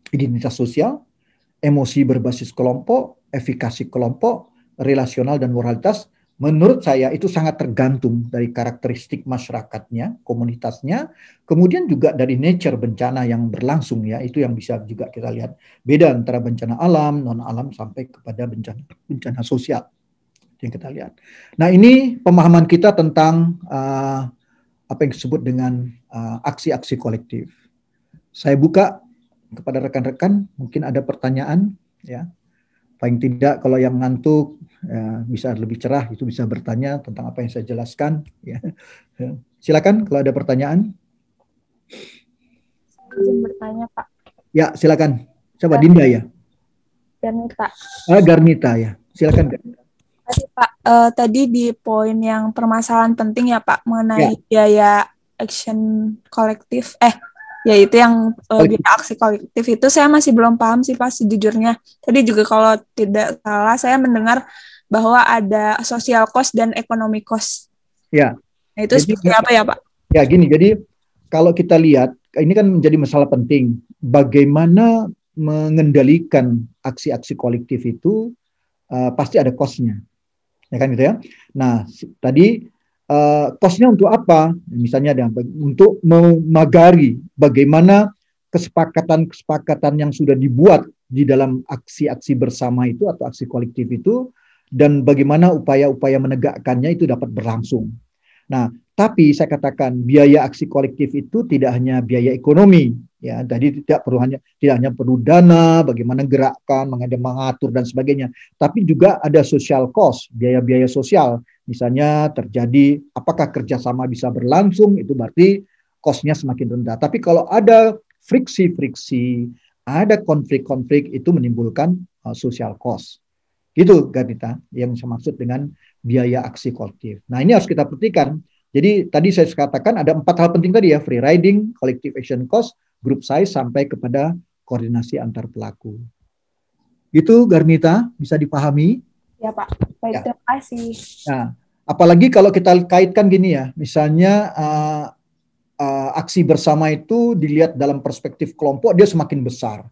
[SPEAKER 1] Identitas sosial, emosi berbasis kelompok, efikasi kelompok, relasional dan moralitas. Menurut saya itu sangat tergantung dari karakteristik masyarakatnya, komunitasnya, kemudian juga dari nature bencana yang berlangsung, ya, itu yang bisa juga kita lihat. Beda antara bencana alam, non alam sampai kepada bencana sosial yang kita lihat. Nah, ini pemahaman kita tentang apa yang disebut dengan aksi-aksi kolektif. Saya buka kepada rekan-rekan, mungkin ada pertanyaan, ya. Paling tidak kalau yang ngantuk, ya, bisa lebih cerah, itu bisa bertanya tentang apa yang saya jelaskan, ya. Silakan kalau ada pertanyaan.
[SPEAKER 2] Izin bertanya, Pak.
[SPEAKER 1] Ya, silakan. Coba Dinda, ya.
[SPEAKER 2] Garnita.
[SPEAKER 1] Garnita, ya. Silakan.
[SPEAKER 2] Tadi Pak, tadi di poin yang permasalahan penting, ya Pak, mengenai biaya action kolektif, yaitu yang biaya aksi kolektif itu saya masih belum paham sih Pak sejujurnya. Tadi juga kalau tidak salah saya mendengar bahwa ada social cost dan economic cost.
[SPEAKER 1] Ya.
[SPEAKER 2] Nah, itu jadi, seperti apa ya Pak?
[SPEAKER 1] Ya gini, jadi kalau kita lihat ini kan menjadi masalah penting. Bagaimana mengendalikan aksi-aksi kolektif itu pasti ada cost-nya. Ya kan gitu, ya. Nah, tadi cost-nya untuk apa? Misalnya untuk memagari bagaimana kesepakatan-kesepakatan yang sudah dibuat di dalam aksi-aksi bersama itu atau aksi kolektif itu, dan bagaimana upaya-upaya menegakkannya itu dapat berlangsung. Nah, tapi saya katakan biaya aksi kolektif itu tidak hanya biaya ekonomi, ya. Jadi tidak hanya perlu dana, bagaimana gerakan, mengatur dan sebagainya, tapi juga ada social cost, biaya-biaya sosial. Misalnya terjadi apakah kerjasama bisa berlangsung, itu berarti cost-nya semakin rendah. Tapi kalau ada friksi-friksi, ada konflik-konflik, itu menimbulkan social cost. Itu Garnita yang saya maksud dengan biaya aksi kolektif. Nah, ini harus kita perhatikan. Jadi tadi saya katakan ada 4 hal penting tadi, ya, free riding, collective action cost, group size, sampai kepada koordinasi antar pelaku. Itu Garnita, bisa dipahami?
[SPEAKER 2] Ya Pak, Baik, terima kasih.
[SPEAKER 1] Nah, apalagi kalau kita kaitkan gini ya, misalnya aksi bersama itu dilihat dalam perspektif kelompok, dia semakin besar.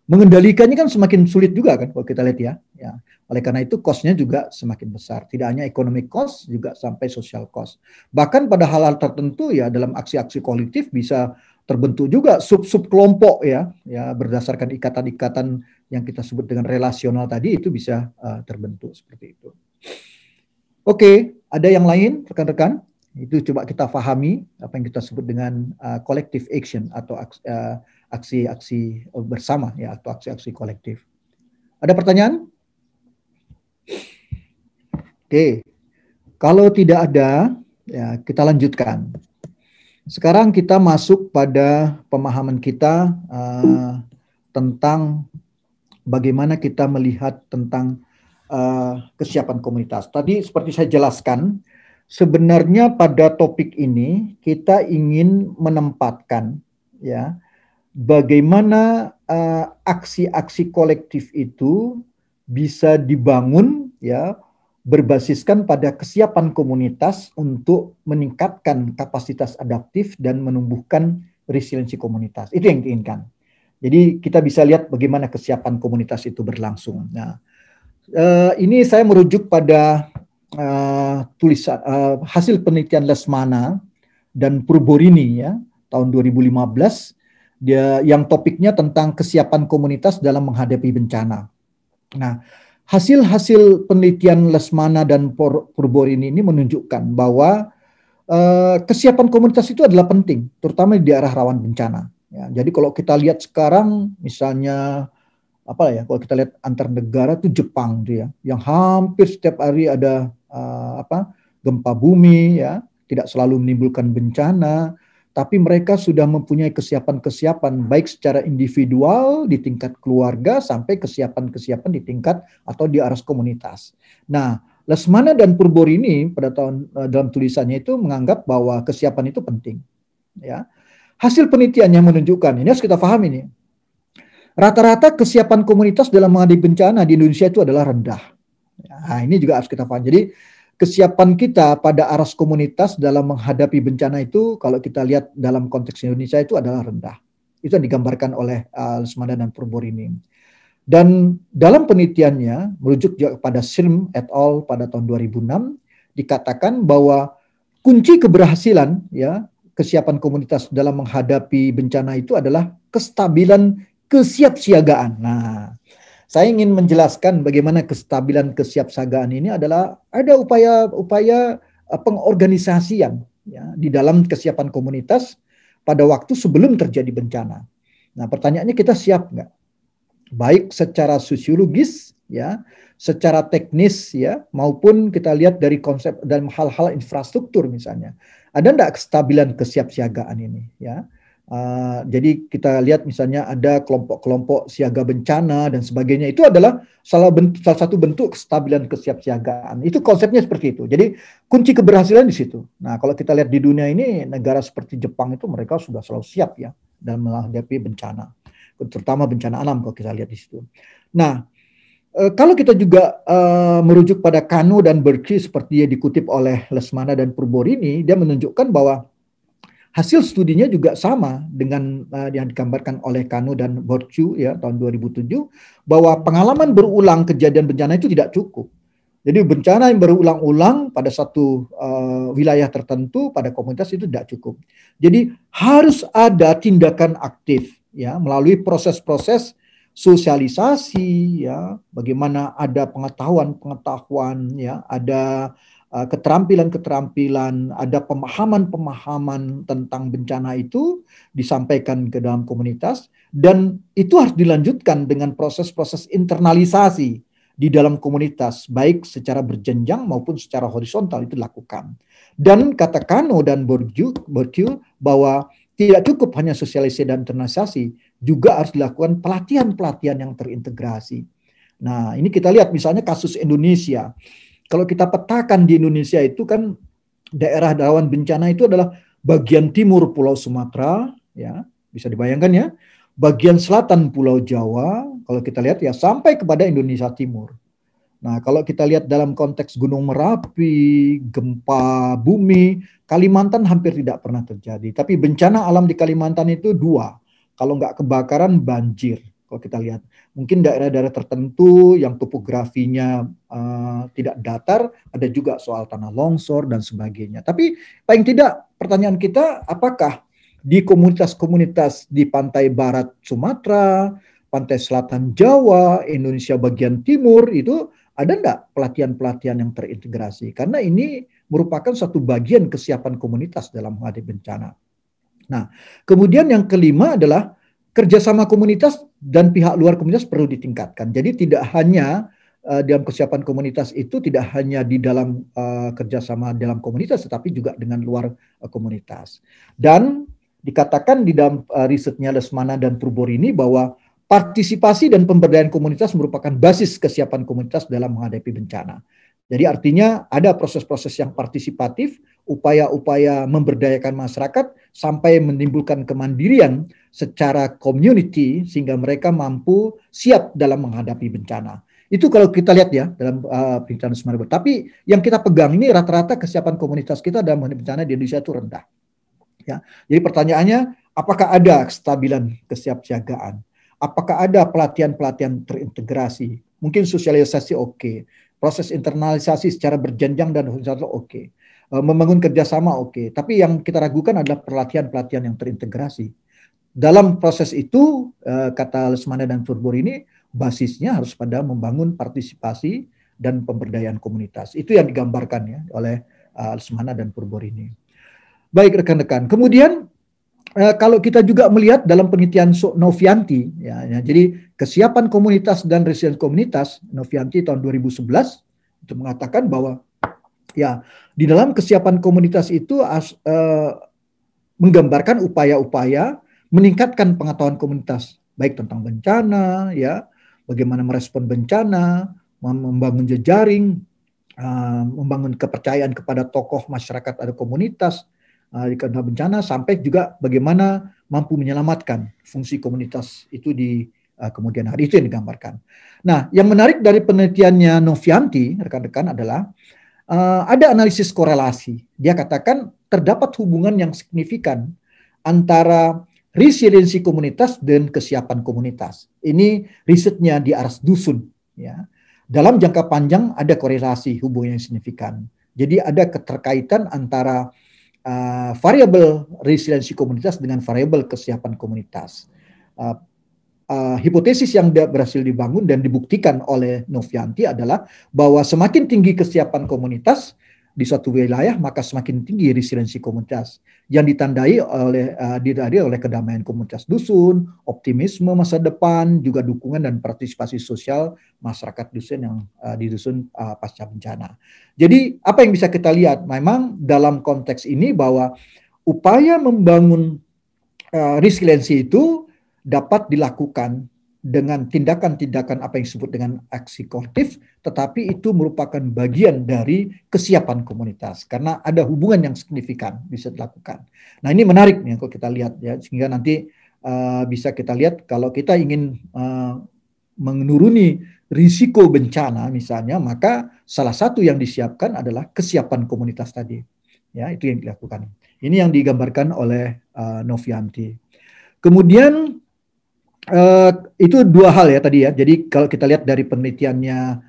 [SPEAKER 1] Mengendalikannya kan semakin sulit juga kan kalau kita lihat ya. Oleh karena itu cost-nya juga semakin besar. Tidak hanya economic cost, juga sampai social cost. Bahkan pada hal-hal tertentu ya dalam aksi-aksi kolektif bisa terbentuk juga sub-sub kelompok ya berdasarkan ikatan-ikatan yang kita sebut dengan relasional tadi itu bisa terbentuk seperti itu. Oke, ada yang lain rekan-rekan? Itu coba kita pahami apa yang kita sebut dengan collective action atau aksi-aksi bersama ya atau aksi-aksi kolektif. Ada pertanyaan? Oke, kalau tidak ada ya kita lanjutkan. Sekarang kita masuk pada pemahaman kita tentang bagaimana kita melihat tentang kesiapan komunitas. Tadi seperti saya jelaskan, sebenarnya pada topik ini kita ingin menempatkan ya bagaimana aksi-aksi kolektif itu bisa dibangun ya berbasiskan pada kesiapan komunitas untuk meningkatkan kapasitas adaptif dan menumbuhkan resiliensi komunitas. Itu yang diinginkan. Jadi kita bisa lihat bagaimana kesiapan komunitas itu berlangsung. Nah, ini saya merujuk pada tulisan hasil penelitian Lesmana dan Purborini ya tahun 2015 dia yang topiknya tentang kesiapan komunitas dalam menghadapi bencana. Nah, hasil-hasil penelitian Lesmana dan Purborini ini menunjukkan bahwa kesiapan komunitas itu adalah penting, terutama di daerah rawan bencana. Ya, jadi kalau kita lihat sekarang, misalnya kalau kita lihat antar negara itu Jepang dia, yang hampir setiap hari ada gempa bumi, ya, tidak selalu menimbulkan bencana, tapi mereka sudah mempunyai kesiapan-kesiapan baik secara individual di tingkat keluarga sampai kesiapan-kesiapan di tingkat atau di aras komunitas. Nah, Lesmana dan Purborini pada dalam tulisannya itu menganggap bahwa kesiapan itu penting. Ya, hasil penelitiannya menunjukkan ini harus kita pahami nih. Rata-rata kesiapan komunitas dalam menghadapi bencana di Indonesia itu adalah rendah. Nah, ini juga harus kita pahami. Jadi kesiapan kita pada aras komunitas dalam menghadapi bencana itu kalau kita lihat dalam konteks Indonesia itu adalah rendah. Itu yang digambarkan oleh Lesmana dan Purborini. Dan dalam penelitiannya merujuk juga pada Silm et al. Pada tahun 2006 dikatakan bahwa kunci keberhasilan ya kesiapan komunitas dalam menghadapi bencana itu adalah kestabilan kesiapsiagaan. Nah, saya ingin menjelaskan bagaimana kestabilan kesiapsiagaan ini adalah ada upaya-upaya pengorganisasian ya, di dalam kesiapan komunitas pada waktu sebelum terjadi bencana. Nah, pertanyaannya kita siap nggak? Baik secara sosiologis, ya, secara teknis, ya, maupun kita lihat dari konsep dalam hal-hal infrastruktur misalnya. Ada enggak kestabilan kesiapsiagaan ini? Ya, jadi kita lihat misalnya ada kelompok-kelompok siaga bencana dan sebagainya. Itu adalah salah satu bentuk kestabilan kesiapsiagaan. Itu konsepnya seperti itu. Jadi kunci keberhasilan di situ. Nah, kalau kita lihat di dunia ini negara seperti Jepang itu mereka sudah selalu siap ya dalam menghadapi bencana, terutama bencana alam kalau kita lihat di situ. Nah, kalau kita juga merujuk pada Kano dan Berkey seperti yang dikutip oleh Lesmana dan Purborini, dia menunjukkan bahwa hasil studinya juga sama dengan yang digambarkan oleh Kano dan Borcu ya tahun 2007 bahwa pengalaman berulang kejadian bencana itu tidak cukup. Jadi bencana yang berulang-ulang pada satu wilayah tertentu pada komunitas itu tidak cukup. Jadi harus ada tindakan aktif ya melalui proses-proses sosialisasi ya, bagaimana ada pengetahuan ya, ada keterampilan-keterampilan, ada pemahaman-pemahaman tentang bencana itu disampaikan ke dalam komunitas dan itu harus dilanjutkan dengan proses-proses internalisasi di dalam komunitas baik secara berjenjang maupun secara horizontal itu dilakukan. Dan kata Kano dan Bourdieu bahwa tidak cukup hanya sosialisasi dan internalisasi, juga harus dilakukan pelatihan-pelatihan yang terintegrasi. Nah, ini kita lihat misalnya kasus Indonesia. Kalau kita petakan di Indonesia itu kan daerah rawan bencana itu adalah bagian timur Pulau Sumatera, ya bisa dibayangkan ya, bagian selatan Pulau Jawa, kalau kita lihat ya sampai kepada Indonesia Timur. Nah, kalau kita lihat dalam konteks Gunung Merapi, gempa bumi, Kalimantan hampir tidak pernah terjadi. Tapi bencana alam di Kalimantan itu dua. Kalau nggak kebakaran, banjir. Kalau kita lihat, mungkin daerah-daerah tertentu yang topografinya tidak datar, ada juga soal tanah longsor dan sebagainya. Tapi paling tidak pertanyaan kita, apakah di komunitas-komunitas di pantai barat Sumatera, pantai selatan Jawa, Indonesia bagian timur itu ada nggak pelatihan-pelatihan yang terintegrasi? Karena ini merupakan satu bagian kesiapan komunitas dalam menghadapi bencana. Nah, kemudian yang kelima adalah kerjasama komunitas dan pihak luar komunitas perlu ditingkatkan. Jadi tidak hanya dalam kesiapan komunitas itu tidak hanya di dalam kerjasama dalam komunitas, tetapi juga dengan luar komunitas. Dan dikatakan di dalam risetnya Lesmana dan Purborini bahwa partisipasi dan pemberdayaan komunitas merupakan basis kesiapan komunitas dalam menghadapi bencana. Jadi artinya ada proses-proses yang partisipatif, upaya-upaya memberdayakan masyarakat sampai menimbulkan kemandirian secara community sehingga mereka mampu siap dalam menghadapi bencana. Itu kalau kita lihat ya dalam bencana Semeru. Tapi yang kita pegang ini rata-rata kesiapan komunitas kita dalam menghadapi bencana di Indonesia itu rendah. Ya. Jadi pertanyaannya, apakah ada kestabilan kesiapsiagaan? Apakah ada pelatihan-pelatihan terintegrasi? Mungkin sosialisasi oke. Proses internalisasi secara berjenjang dan horizontal oke. Membangun kerjasama oke. Tapi yang kita ragukan adalah pelatihan-pelatihan yang terintegrasi. Dalam proses itu, kata Lesmana dan Purborini, basisnya harus pada membangun partisipasi dan pemberdayaan komunitas. Itu yang digambarkan ya oleh Lesmana dan Purborini. Baik rekan-rekan. Kemudian kalau kita juga melihat dalam penelitian Novianti, ya, jadi kesiapan komunitas dan resiliensi komunitas, Novianti tahun 2011 itu mengatakan bahwa ya di dalam kesiapan komunitas itu menggambarkan upaya-upaya meningkatkan pengetahuan komunitas, baik tentang bencana, ya, bagaimana merespon bencana, membangun jejaring, membangun kepercayaan kepada tokoh masyarakat atau komunitas, di kena bencana sampai juga bagaimana mampu menyelamatkan fungsi komunitas itu di kemudian hari. Itu yang digambarkan. Nah, yang menarik dari penelitiannya Novianti, rekan-rekan, adalah ada analisis korelasi. Dia katakan terdapat hubungan yang signifikan antara resiliensi komunitas dan kesiapan komunitas. Ini risetnya di Ars Dusun. Ya. Dalam jangka panjang ada korelasi hubungan yang signifikan. Jadi ada keterkaitan antara variabel resiliensi komunitas dengan variabel kesiapan komunitas. Hipotesis yang berhasil dibangun dan dibuktikan oleh Novianti adalah bahwa semakin tinggi kesiapan komunitas di suatu wilayah, maka semakin tinggi resiliensi komunitas yang ditandai oleh kedamaian komunitas dusun, optimisme masa depan, juga dukungan dan partisipasi sosial masyarakat dusun yang di dusun pasca bencana. Jadi apa yang bisa kita lihat memang dalam konteks ini bahwa upaya membangun resiliensi itu dapat dilakukan dengan tindakan-tindakan apa yang disebut dengan aksi kolektif, tetapi itu merupakan bagian dari kesiapan komunitas karena ada hubungan yang signifikan bisa dilakukan. Nah ini menarik nih kalau kita lihat ya, sehingga nanti bisa kita lihat kalau kita ingin menuruni risiko bencana misalnya, maka salah satu yang disiapkan adalah kesiapan komunitas tadi. Ya itu yang dilakukan. Ini yang digambarkan oleh Novianti. Kemudian itu dua hal ya tadi ya. Jadi kalau kita lihat dari penelitiannya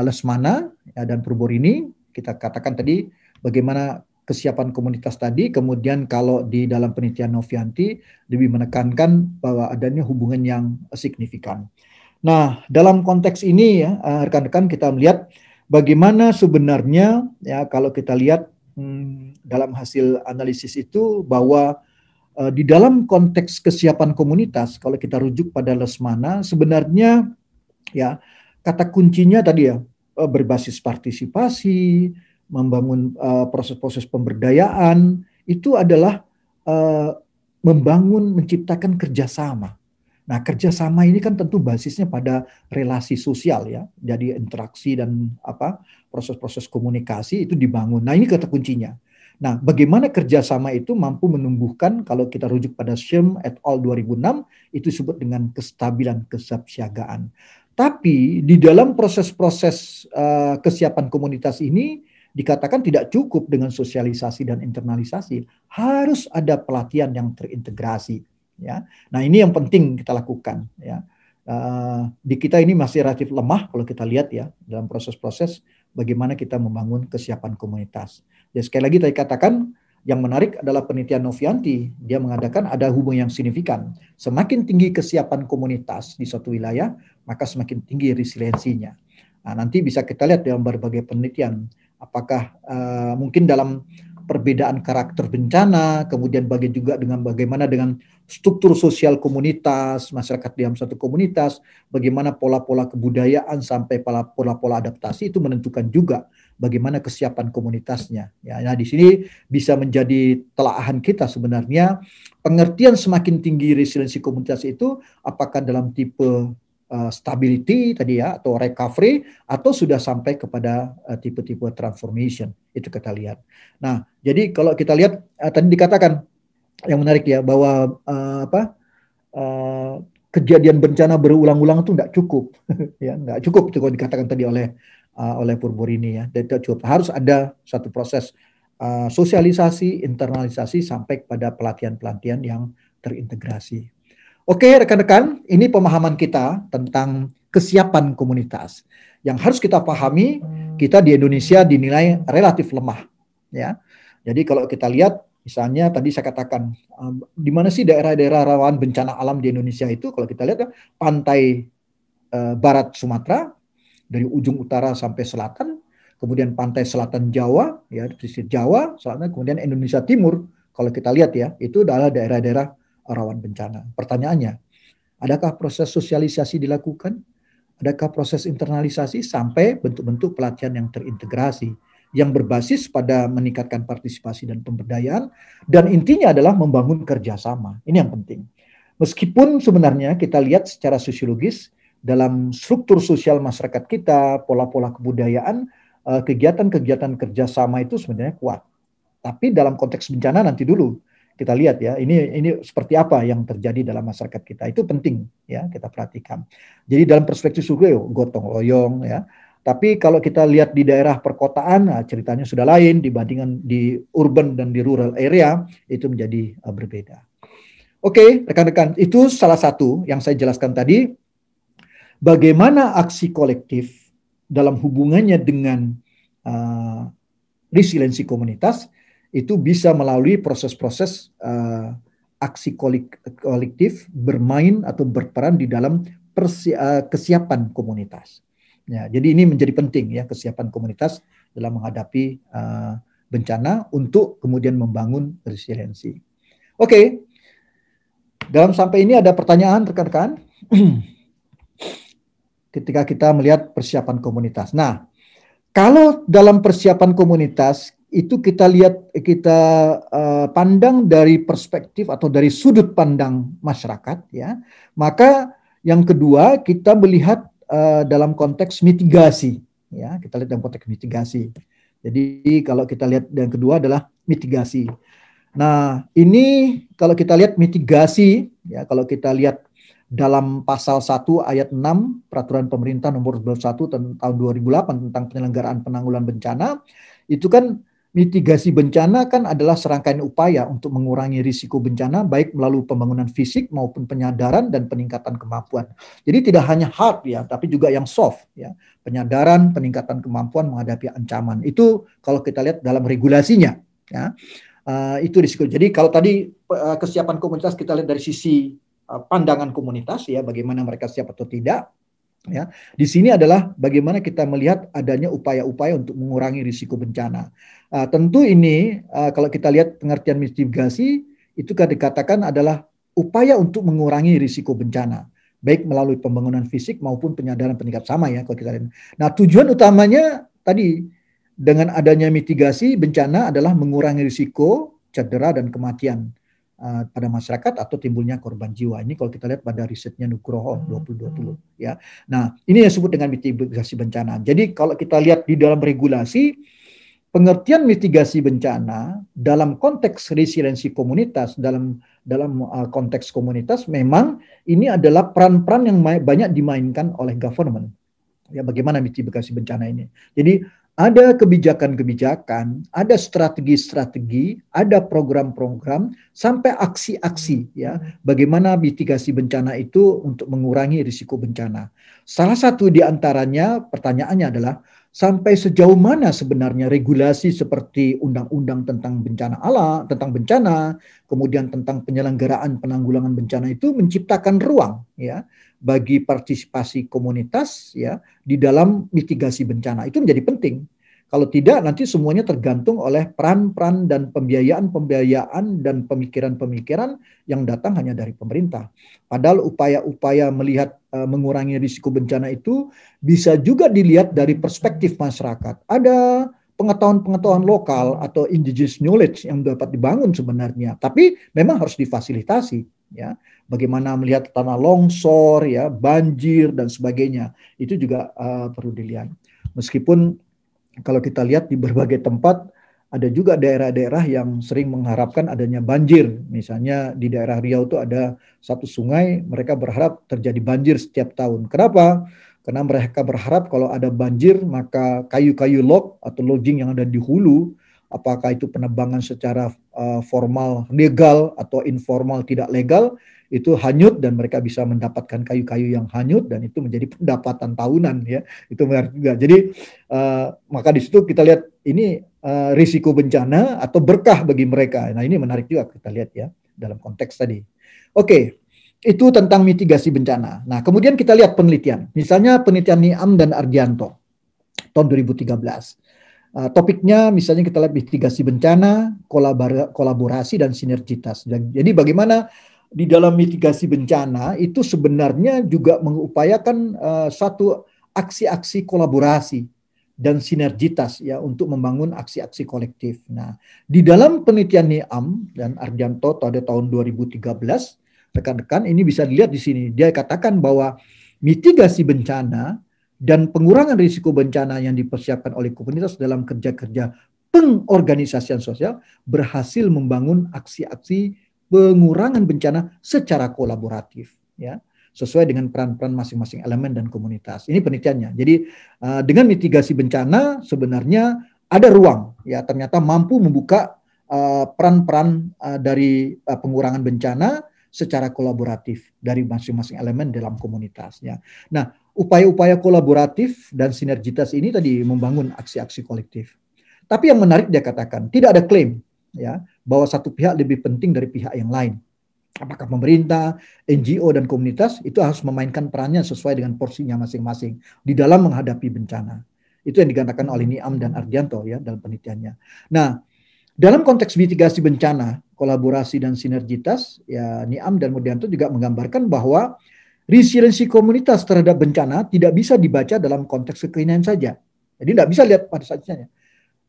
[SPEAKER 1] Lesmana ya, dan Purborini, kita katakan tadi bagaimana kesiapan komunitas tadi. Kemudian kalau di dalam penelitian Novianti lebih menekankan bahwa adanya hubungan yang signifikan. Nah dalam konteks ini ya rekan-rekan kita melihat bagaimana sebenarnya ya kalau kita lihat dalam hasil analisis itu bahwa di dalam konteks kesiapan komunitas, kalau kita rujuk pada Lesmana, sebenarnya ya kata kuncinya tadi ya berbasis partisipasi, membangun proses-proses pemberdayaan, itu adalah membangun, menciptakan kerjasama. Nah kerjasama ini kan tentu basisnya pada relasi sosial ya, jadi interaksi dan proses-proses komunikasi itu dibangun. Nah ini kata kuncinya. Nah, bagaimana kerjasama itu mampu menumbuhkan, kalau kita rujuk pada Schirm et al. 2006, itu disebut dengan kestabilan kesiapsiagaan. Tapi di dalam proses-proses kesiapan komunitas ini dikatakan tidak cukup dengan sosialisasi dan internalisasi, harus ada pelatihan yang terintegrasi. Ya, nah ini yang penting kita lakukan. Ya, di kita ini masih relatif lemah kalau kita lihat ya dalam proses-proses bagaimana kita membangun kesiapan komunitas. Ya, sekali lagi tadi katakan yang menarik adalah penelitian Novianti. Dia mengatakan ada hubungan yang signifikan. Semakin tinggi kesiapan komunitas di suatu wilayah, maka semakin tinggi resiliensinya. Nah, nanti bisa kita lihat dalam berbagai penelitian. Apakah mungkin dalam perbedaan karakter bencana, kemudian juga dengan bagaimana dengan struktur sosial komunitas, masyarakat dalam satu komunitas, bagaimana pola-pola kebudayaan sampai pola-pola adaptasi itu menentukan juga bagaimana kesiapan komunitasnya. Ya, nah di sini bisa menjadi telaahan kita sebenarnya pengertian semakin tinggi resiliensi komunitas itu apakah dalam tipe stability tadi ya atau recovery atau sudah sampai kepada tipe-tipe transformation itu kita lihat. Nah, jadi kalau kita lihat tadi dikatakan yang menarik ya bahwa kejadian bencana berulang-ulang itu nggak cukup ya nggak cukup itu kalau dikatakan tadi oleh Purborini ya. Dan cukup harus ada satu proses sosialisasi, internalisasi sampai kepada pelatihan-pelatihan yang terintegrasi. Oke, rekan-rekan, ini pemahaman kita tentang kesiapan komunitas. Yang harus kita pahami, kita di Indonesia dinilai relatif lemah. Ya, jadi kalau kita lihat, misalnya tadi saya katakan, di mana sih daerah-daerah rawan bencana alam di Indonesia itu? Kalau kita lihat, pantai barat Sumatera, dari ujung utara sampai selatan, kemudian pantai selatan Jawa, ya, pesisir Jawa, selatan, kemudian Indonesia Timur. Kalau kita lihat ya, itu adalah daerah-daerah rawan bencana. Pertanyaannya, adakah proses sosialisasi dilakukan? Adakah proses internalisasi sampai bentuk-bentuk pelatihan yang terintegrasi yang berbasis pada meningkatkan partisipasi dan pemberdayaan dan intinya adalah membangun kerjasama. Ini yang penting. Meskipun sebenarnya kita lihat secara sosiologis dalam struktur sosial masyarakat kita, pola-pola kebudayaan, kegiatan-kegiatan kerjasama itu sebenarnya kuat. Tapi dalam konteks bencana nanti dulu kita lihat ya, ini seperti apa yang terjadi dalam masyarakat kita. Itu penting ya kita perhatikan. Jadi dalam perspektif survei gotong royong ya. Tapi kalau kita lihat di daerah perkotaan, nah, ceritanya sudah lain dibandingkan di urban dan di rural area, itu menjadi berbeda. Oke, rekan-rekan, itu salah satu yang saya jelaskan tadi. Bagaimana aksi kolektif dalam hubungannya dengan resiliensi komunitas itu bisa melalui proses-proses aksi kolektif bermain atau berperan di dalam kesiapan komunitas. Ya, jadi ini menjadi penting ya kesiapan komunitas dalam menghadapi bencana untuk kemudian membangun resiliensi. Oke, dalam sampai ini ada pertanyaan rekan-rekan ketika kita melihat persiapan komunitas. Nah, kalau dalam persiapan komunitas itu kita lihat, kita pandang dari perspektif atau dari sudut pandang masyarakat, ya. Maka yang kedua kita melihat dalam konteks mitigasi, ya. Kita lihat dalam konteks mitigasi. Jadi kalau kita lihat yang kedua adalah mitigasi. Nah, ini kalau kita lihat mitigasi, ya, kalau kita lihat dalam pasal 1 ayat 6 Peraturan Pemerintah Nomor 21 tahun 2008 tentang penyelenggaraan penanggulangan bencana, itu kan mitigasi bencana kan adalah serangkaian upaya untuk mengurangi risiko bencana baik melalui pembangunan fisik maupun penyadaran dan peningkatan kemampuan. Jadi tidak hanya hard ya, tapi juga yang soft ya. Penyadaran, peningkatan kemampuan menghadapi ancaman. Itu kalau kita lihat dalam regulasinya ya. Itu risiko. Jadi kalau tadi kesiapan komunitas kita lihat dari sisi pandangan komunitas ya, bagaimana mereka siap atau tidak. Ya, di sini adalah bagaimana kita melihat adanya upaya-upaya untuk mengurangi risiko bencana. Tentu ini kalau kita lihat pengertian mitigasi itu kan dikatakan adalah upaya untuk mengurangi risiko bencana, baik melalui pembangunan fisik maupun penyadaran peningkat sama ya kalau kita lihat. Nah, tujuan utamanya tadi dengan adanya mitigasi bencana adalah mengurangi risiko cedera dan kematian pada masyarakat atau timbulnya korban jiwa. Ini kalau kita lihat pada risetnya Nugroho 2020 ya. Nah, ini yang disebut dengan mitigasi bencana. Jadi kalau kita lihat di dalam regulasi pengertian mitigasi bencana dalam konteks resiliensi komunitas, dalam konteks komunitas, memang ini adalah peran-peran yang banyak dimainkan oleh government. Ya, bagaimana mitigasi bencana ini? Jadi ada kebijakan-kebijakan, ada strategi-strategi, ada program-program, sampai aksi-aksi, ya. Bagaimana mitigasi bencana itu untuk mengurangi risiko bencana. Salah satu di antaranya, pertanyaannya adalah, sampai sejauh mana sebenarnya regulasi seperti undang-undang tentang bencana alam, tentang bencana, kemudian tentang penyelenggaraan penanggulangan bencana itu menciptakan ruang, ya, bagi partisipasi komunitas, ya, di dalam mitigasi bencana. Itu menjadi penting. Kalau tidak, nanti semuanya tergantung oleh peran-peran dan pembiayaan dan pemikiran-pemikiran yang datang hanya dari pemerintah. Padahal upaya-upaya melihat mengurangi risiko bencana itu bisa juga dilihat dari perspektif masyarakat. Ada pengetahuan-pengetahuan lokal atau indigenous knowledge yang dapat dibangun sebenarnya, tapi memang harus difasilitasi, ya. Bagaimana melihat tanah longsor, ya, banjir dan sebagainya, itu juga perlu dilihat. Meskipun kalau kita lihat di berbagai tempat ada juga daerah-daerah yang sering mengharapkan adanya banjir. Misalnya di daerah Riau itu ada satu sungai, mereka berharap terjadi banjir setiap tahun. Kenapa? Karena mereka berharap kalau ada banjir, maka kayu-kayu log atau logging yang ada di hulu, apakah itu penebangan secara formal legal atau informal tidak legal, itu hanyut dan mereka bisa mendapatkan kayu-kayu yang hanyut dan itu menjadi pendapatan tahunan, ya. Itu menarik juga. Jadi maka di situ kita lihat ini risiko bencana atau berkah bagi mereka. Nah, ini menarik juga kita lihat, ya, dalam konteks tadi. Oke, itu tentang mitigasi bencana. Nah, kemudian kita lihat penelitian. Misalnya penelitian Niam dan Ardianto tahun 2013. Topiknya misalnya kita lihat mitigasi bencana, kolaborasi dan sinergitas. Jadi bagaimana di dalam mitigasi bencana itu sebenarnya juga mengupayakan satu aksi-aksi kolaborasi dan sinergitas, ya, untuk membangun aksi-aksi kolektif. Nah, di dalam penelitian Niam dan Ardianto pada tahun 2013, rekan-rekan ini bisa dilihat di sini. Dia katakan bahwa mitigasi bencana dan pengurangan risiko bencana yang dipersiapkan oleh komunitas dalam kerja-kerja pengorganisasian sosial berhasil membangun aksi-aksi pengurangan bencana secara kolaboratif, ya, sesuai dengan peran-peran masing-masing elemen dan komunitas. Ini penelitiannya. Jadi dengan mitigasi bencana sebenarnya ada ruang, ya, ternyata mampu membuka peran-peran dari pengurangan bencana secara kolaboratif dari masing-masing elemen dalam komunitasnya. Nah, upaya-upaya kolaboratif dan sinergitas ini tadi membangun aksi-aksi kolektif. Tapi yang menarik dia katakan, tidak ada klaim, ya, bahwa satu pihak lebih penting dari pihak yang lain. Apakah pemerintah, NGO, dan komunitas itu harus memainkan perannya sesuai dengan porsinya masing-masing di dalam menghadapi bencana. Itu yang dikatakan oleh Niam dan Ardianto, ya, dalam penelitiannya. Nah, dalam konteks mitigasi bencana, kolaborasi dan sinergitas, ya, Niam dan Ardianto juga menggambarkan bahwa resiliensi komunitas terhadap bencana tidak bisa dibaca dalam konteks kekinian saja. Jadi tidak bisa lihat pada saatnya.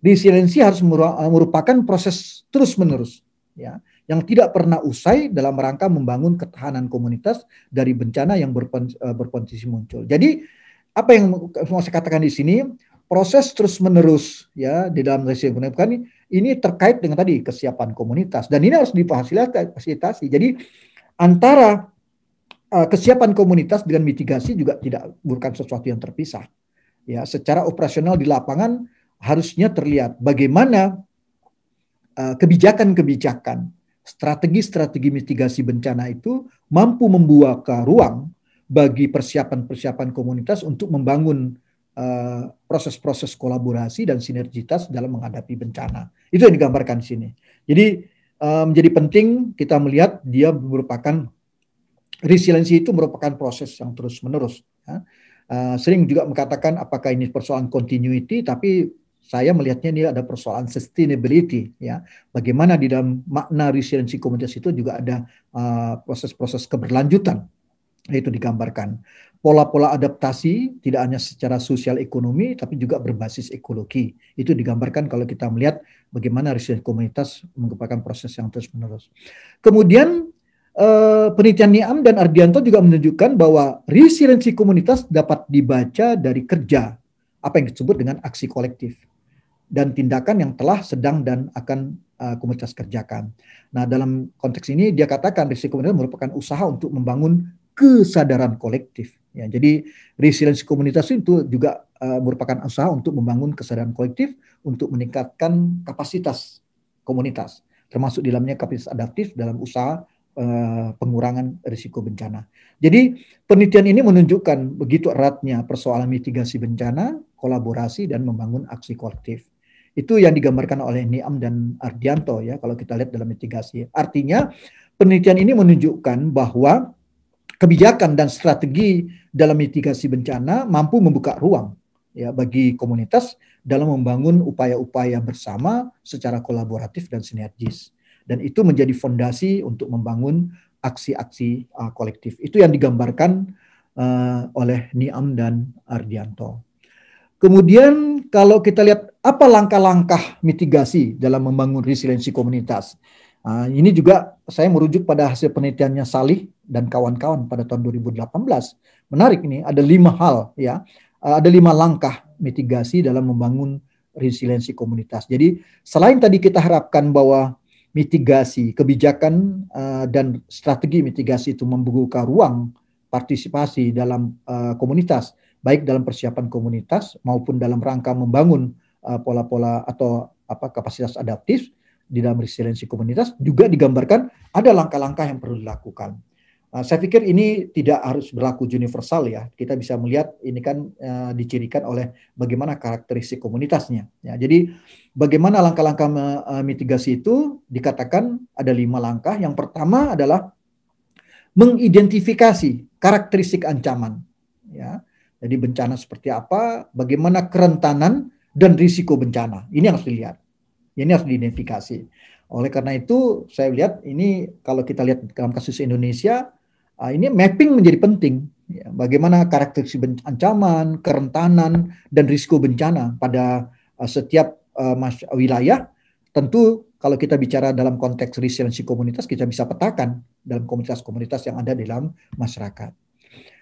[SPEAKER 1] Resiliensi harus merupakan proses terus-menerus, ya, yang tidak pernah usai dalam rangka membangun ketahanan komunitas dari bencana yang berpotensi muncul. Jadi apa yang mau saya katakan di sini, proses terus-menerus, ya, di dalam resiliensi komunitas ini terkait dengan tadi kesiapan komunitas dan ini harus difasilitasi. Jadi antara kesiapan komunitas dengan mitigasi juga bukan sesuatu yang terpisah. Ya, secara operasional di lapangan harusnya terlihat bagaimana kebijakan-kebijakan, strategi-strategi mitigasi bencana itu mampu membuka ruang bagi persiapan-persiapan komunitas untuk membangun proses-proses kolaborasi dan sinergitas dalam menghadapi bencana. Itu yang digambarkan di sini. Jadi menjadi penting kita melihat dia merupakan resiliensi itu merupakan proses yang terus-menerus. Ya. Sering juga mengatakan apakah ini persoalan continuity, tapi saya melihatnya ini ada persoalan sustainability, ya. Bagaimana di dalam makna resiliensi komunitas itu juga ada proses-proses keberlanjutan, itu digambarkan. Pola-pola adaptasi tidak hanya secara sosial ekonomi, tapi juga berbasis ekologi. Itu digambarkan kalau kita melihat bagaimana resiliensi komunitas merupakan proses yang terus-menerus. Kemudian penelitian Niam dan Ardianto juga menunjukkan bahwa resiliensi komunitas dapat dibaca dari kerja, apa yang disebut dengan aksi kolektif. dan tindakan yang telah, sedang, dan akan komunitas kerjakan. Nah, dalam konteks ini dia katakan resiliensi komunitas merupakan usaha untuk membangun kesadaran kolektif. Ya, jadi resiliensi komunitas itu juga merupakan usaha untuk membangun kesadaran kolektif untuk meningkatkan kapasitas komunitas, termasuk di dalamnya kapasitas adaptif dalam usaha pengurangan risiko bencana. Jadi penelitian ini menunjukkan begitu eratnya persoalan mitigasi bencana, kolaborasi, dan membangun aksi kolektif. Itu yang digambarkan oleh Niam dan Ardianto ya, kalau kita lihat dalam mitigasi. Artinya penelitian ini menunjukkan bahwa kebijakan dan strategi dalam mitigasi bencana mampu membuka ruang ya bagi komunitas dalam membangun upaya-upaya bersama secara kolaboratif dan sinergis. Dan itu menjadi fondasi untuk membangun aksi-aksi kolektif. Itu yang digambarkan oleh Niam dan Ardianto. Kemudian kalau kita lihat apa langkah-langkah mitigasi dalam membangun resiliensi komunitas. Ini juga saya merujuk pada hasil penelitiannya Salih dan kawan-kawan pada tahun 2018. Menarik ini, ada 5 hal ya. Ada 5 langkah mitigasi dalam membangun resiliensi komunitas. Jadi selain tadi kita harapkan bahwa mitigasi, kebijakan dan strategi mitigasi itu membuka ruang partisipasi dalam komunitas, baik dalam persiapan komunitas maupun dalam rangka membangun pola-pola atau kapasitas adaptif di dalam resiliensi komunitas, juga digambarkan ada langkah-langkah yang perlu dilakukan. Saya pikir ini tidak harus berlaku universal ya. Kita bisa melihat ini kan dicirikan oleh bagaimana karakteristik komunitasnya. Ya, jadi bagaimana langkah-langkah mitigasi itu dikatakan ada 5 langkah. Yang pertama adalah mengidentifikasi karakteristik ancaman. Ya, jadi bencana seperti apa, bagaimana kerentanan dan risiko bencana. Ini harus dilihat. Ini harus diidentifikasi. Oleh karena itu, saya lihat ini kalau kita lihat dalam kasus Indonesia, ini mapping menjadi penting. Ya, bagaimana karakteristik ancaman, kerentanan, dan risiko bencana pada setiap wilayah. Tentu kalau kita bicara dalam konteks resiliensi komunitas, kita bisa petakan dalam komunitas-komunitas yang ada di dalam masyarakat.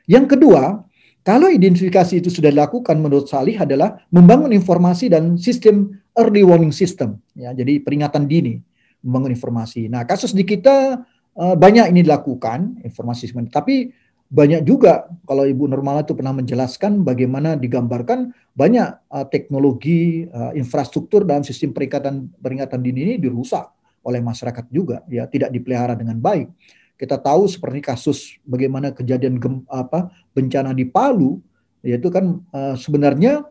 [SPEAKER 1] Yang kedua, kalau identifikasi itu sudah dilakukan, menurut Salih adalah membangun informasi dan sistem early warning system. Ya, jadi peringatan dini, membangun informasi. Nah, kasus di kita banyak ini dilakukan, informasi, tapi banyak juga, kalau Ibu Nurmala itu pernah menjelaskan bagaimana digambarkan banyak teknologi, infrastruktur dalam sistem peringatan dini ini dirusak oleh masyarakat juga, ya tidak dipelihara dengan baik. Kita tahu seperti kasus bagaimana kejadian bencana di Palu, yaitu kan sebenarnya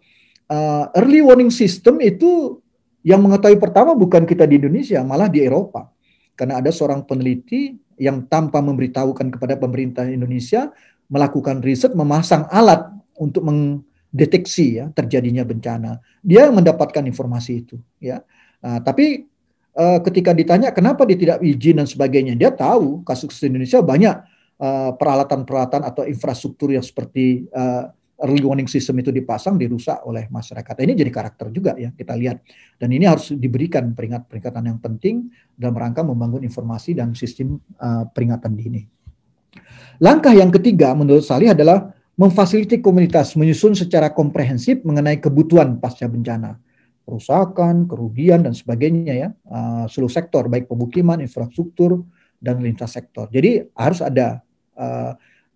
[SPEAKER 1] early warning system itu yang mengetahui pertama bukan kita di Indonesia, malah di Eropa. Karena ada seorang peneliti yang tanpa memberitahukan kepada pemerintah Indonesia melakukan riset, memasang alat untuk mendeteksi ya terjadinya bencana. Dia mendapatkan informasi itu ya. Tapi ketika ditanya kenapa dia tidak izin dan sebagainya, dia tahu kasus di Indonesia banyak peralatan-peralatan atau infrastruktur yang seperti early warning system itu dipasang, dirusak oleh masyarakat. Ini jadi karakter juga ya kita lihat. Dan ini harus diberikan peringatan yang penting dalam rangka membangun informasi dan sistem peringatan dini. Langkah yang ketiga menurut Salih adalah memfasilitasi komunitas menyusun secara komprehensif mengenai kebutuhan pasca bencana. Kerusakan, kerugian, dan sebagainya ya, seluruh sektor, baik pemukiman, infrastruktur, dan lintas sektor. Jadi harus ada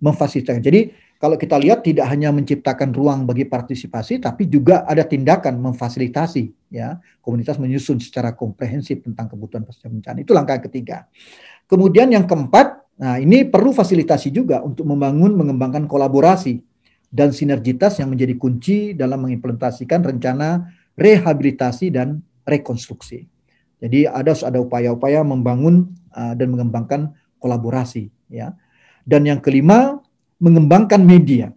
[SPEAKER 1] memfasilitasi. Jadi kalau kita lihat tidak hanya menciptakan ruang bagi partisipasi, tapi juga ada tindakan memfasilitasi ya komunitas menyusun secara komprehensif tentang kebutuhan pasca bencana. Itu langkah ketiga. Kemudian yang keempat, nah ini perlu fasilitasi juga untuk mengembangkan kolaborasi dan sinergitas yang menjadi kunci dalam mengimplementasikan rencana rehabilitasi dan rekonstruksi. Jadi ada upaya-upaya membangun dan mengembangkan kolaborasi ya. Dan yang kelima, mengembangkan media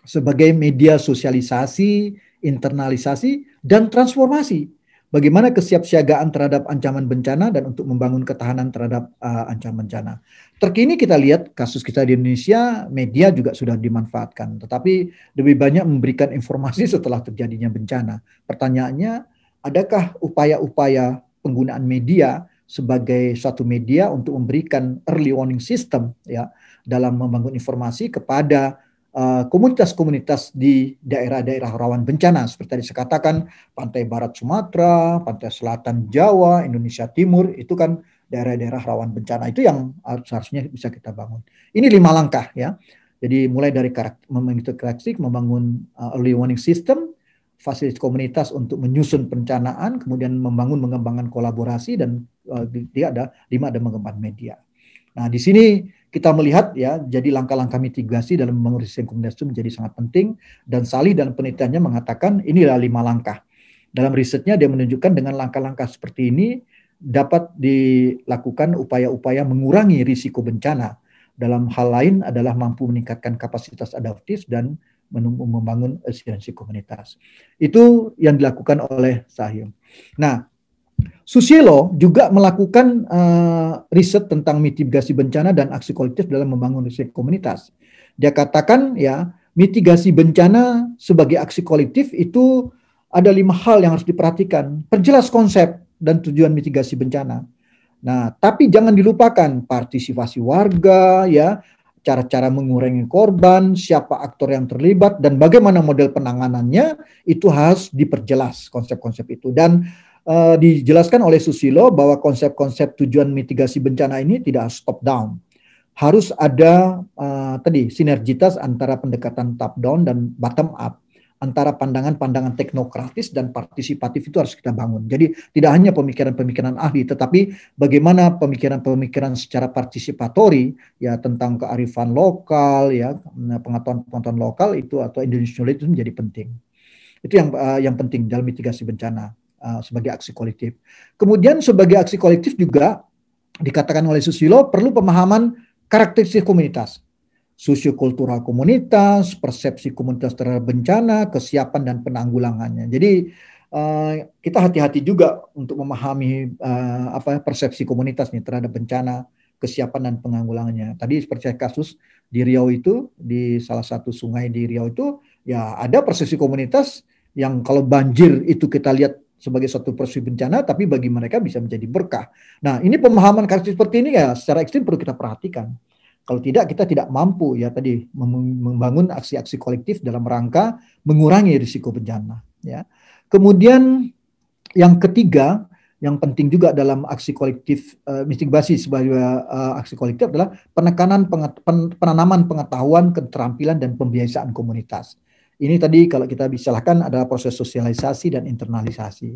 [SPEAKER 1] sebagai media sosialisasi, internalisasi, dan transformasi. Bagaimana kesiapsiagaan terhadap ancaman bencana dan untuk membangun ketahanan terhadap ancaman bencana. Terkini kita lihat kasus kita di Indonesia, media juga sudah dimanfaatkan, tetapi lebih banyak memberikan informasi setelah terjadinya bencana. Pertanyaannya, adakah upaya-upaya penggunaan media sebagai suatu media untuk memberikan early warning system ya dalam membangun informasi kepada komunitas-komunitas di daerah-daerah rawan bencana seperti tadi saya katakan, pantai barat Sumatera, pantai selatan Jawa, Indonesia Timur, itu kan daerah-daerah rawan bencana. Itu yang seharusnya bisa kita bangun. Ini 5 langkah ya. Jadi mulai dari karakteristik, membangun early warning system, fasilitas komunitas untuk menyusun perencanaan, kemudian mengembangkan kolaborasi, dan dia ada 5 ada mengembangkan media. Nah, di sini kita melihat ya, jadi langkah-langkah mitigasi dalam membangun resiliensi komunitas itu menjadi sangat penting, dan Salih dalam penelitiannya mengatakan inilah 5 langkah. Dalam risetnya dia menunjukkan dengan langkah-langkah seperti ini dapat dilakukan upaya-upaya mengurangi risiko bencana. Dalam hal lain adalah mampu meningkatkan kapasitas adaptif dan membangun resiliensi komunitas. Itu yang dilakukan oleh Sahil. Nah, Susilo juga melakukan riset tentang mitigasi bencana dan aksi kolektif dalam membangun resiliensi komunitas. Dia katakan ya, mitigasi bencana sebagai aksi kolektif itu ada 5 hal yang harus diperhatikan. Perjelas konsep dan tujuan mitigasi bencana. Nah, tapi jangan dilupakan partisipasi warga ya, cara-cara mengurangi korban, siapa aktor yang terlibat, dan bagaimana model penanganannya, itu harus diperjelas konsep-konsep itu. Dan dijelaskan oleh Susilo bahwa konsep-konsep tujuan mitigasi bencana ini tidak harus top down. Harus ada tadi sinergitas antara pendekatan top down dan bottom up, antara pandangan-pandangan teknokratis dan partisipatif itu harus kita bangun. Jadi tidak hanya pemikiran-pemikiran ahli, tetapi bagaimana pemikiran-pemikiran secara partisipatori ya, tentang kearifan lokal ya, pengetahuan-pengetahuan lokal itu atau Indonesianisme itu menjadi penting. Itu yang penting dalam mitigasi bencana sebagai aksi kolektif. Kemudian sebagai aksi kolektif juga dikatakan oleh Susilo perlu pemahaman karakteristik komunitas, sosiokultural komunitas, persepsi komunitas terhadap bencana, kesiapan dan penanggulangannya. Jadi kita hati-hati juga untuk memahami persepsi komunitas nih terhadap bencana, kesiapan dan penanggulangannya. Tadi seperti kasus di Riau itu, di salah satu sungai di Riau itu, ya ada persepsi komunitas yang kalau banjir itu kita lihat sebagai suatu persepsi bencana, tapi bagi mereka bisa menjadi berkah. Nah, ini pemahaman karakteristik seperti ini ya secara ekstrim perlu kita perhatikan. Kalau tidak, kita tidak mampu ya tadi membangun aksi-aksi kolektif dalam rangka mengurangi risiko bencana. Ya. Kemudian yang ketiga, yang penting juga dalam aksi kolektif mitigasi sebagai aksi kolektif adalah penanaman pengetahuan, keterampilan dan pembiasaan komunitas. Ini tadi kalau kita bisahkan adalah proses sosialisasi dan internalisasi.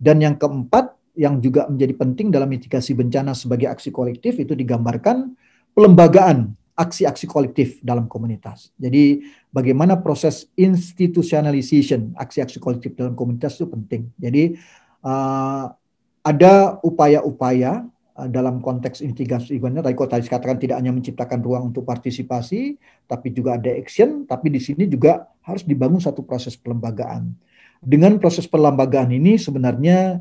[SPEAKER 1] Dan yang keempat yang juga menjadi penting dalam mitigasi bencana sebagai aksi kolektif itu digambarkan pelembagaan aksi-aksi kolektif dalam komunitas. Jadi bagaimana proses institutionalization aksi-aksi kolektif dalam komunitas itu penting. Jadi ada upaya-upaya dalam konteks mitigasi bencana. Tadi kok katakan tidak hanya menciptakan ruang untuk partisipasi, tapi juga ada action. Tapi di sini juga harus dibangun satu proses pelembagaan. Dengan proses pelembagaan ini sebenarnya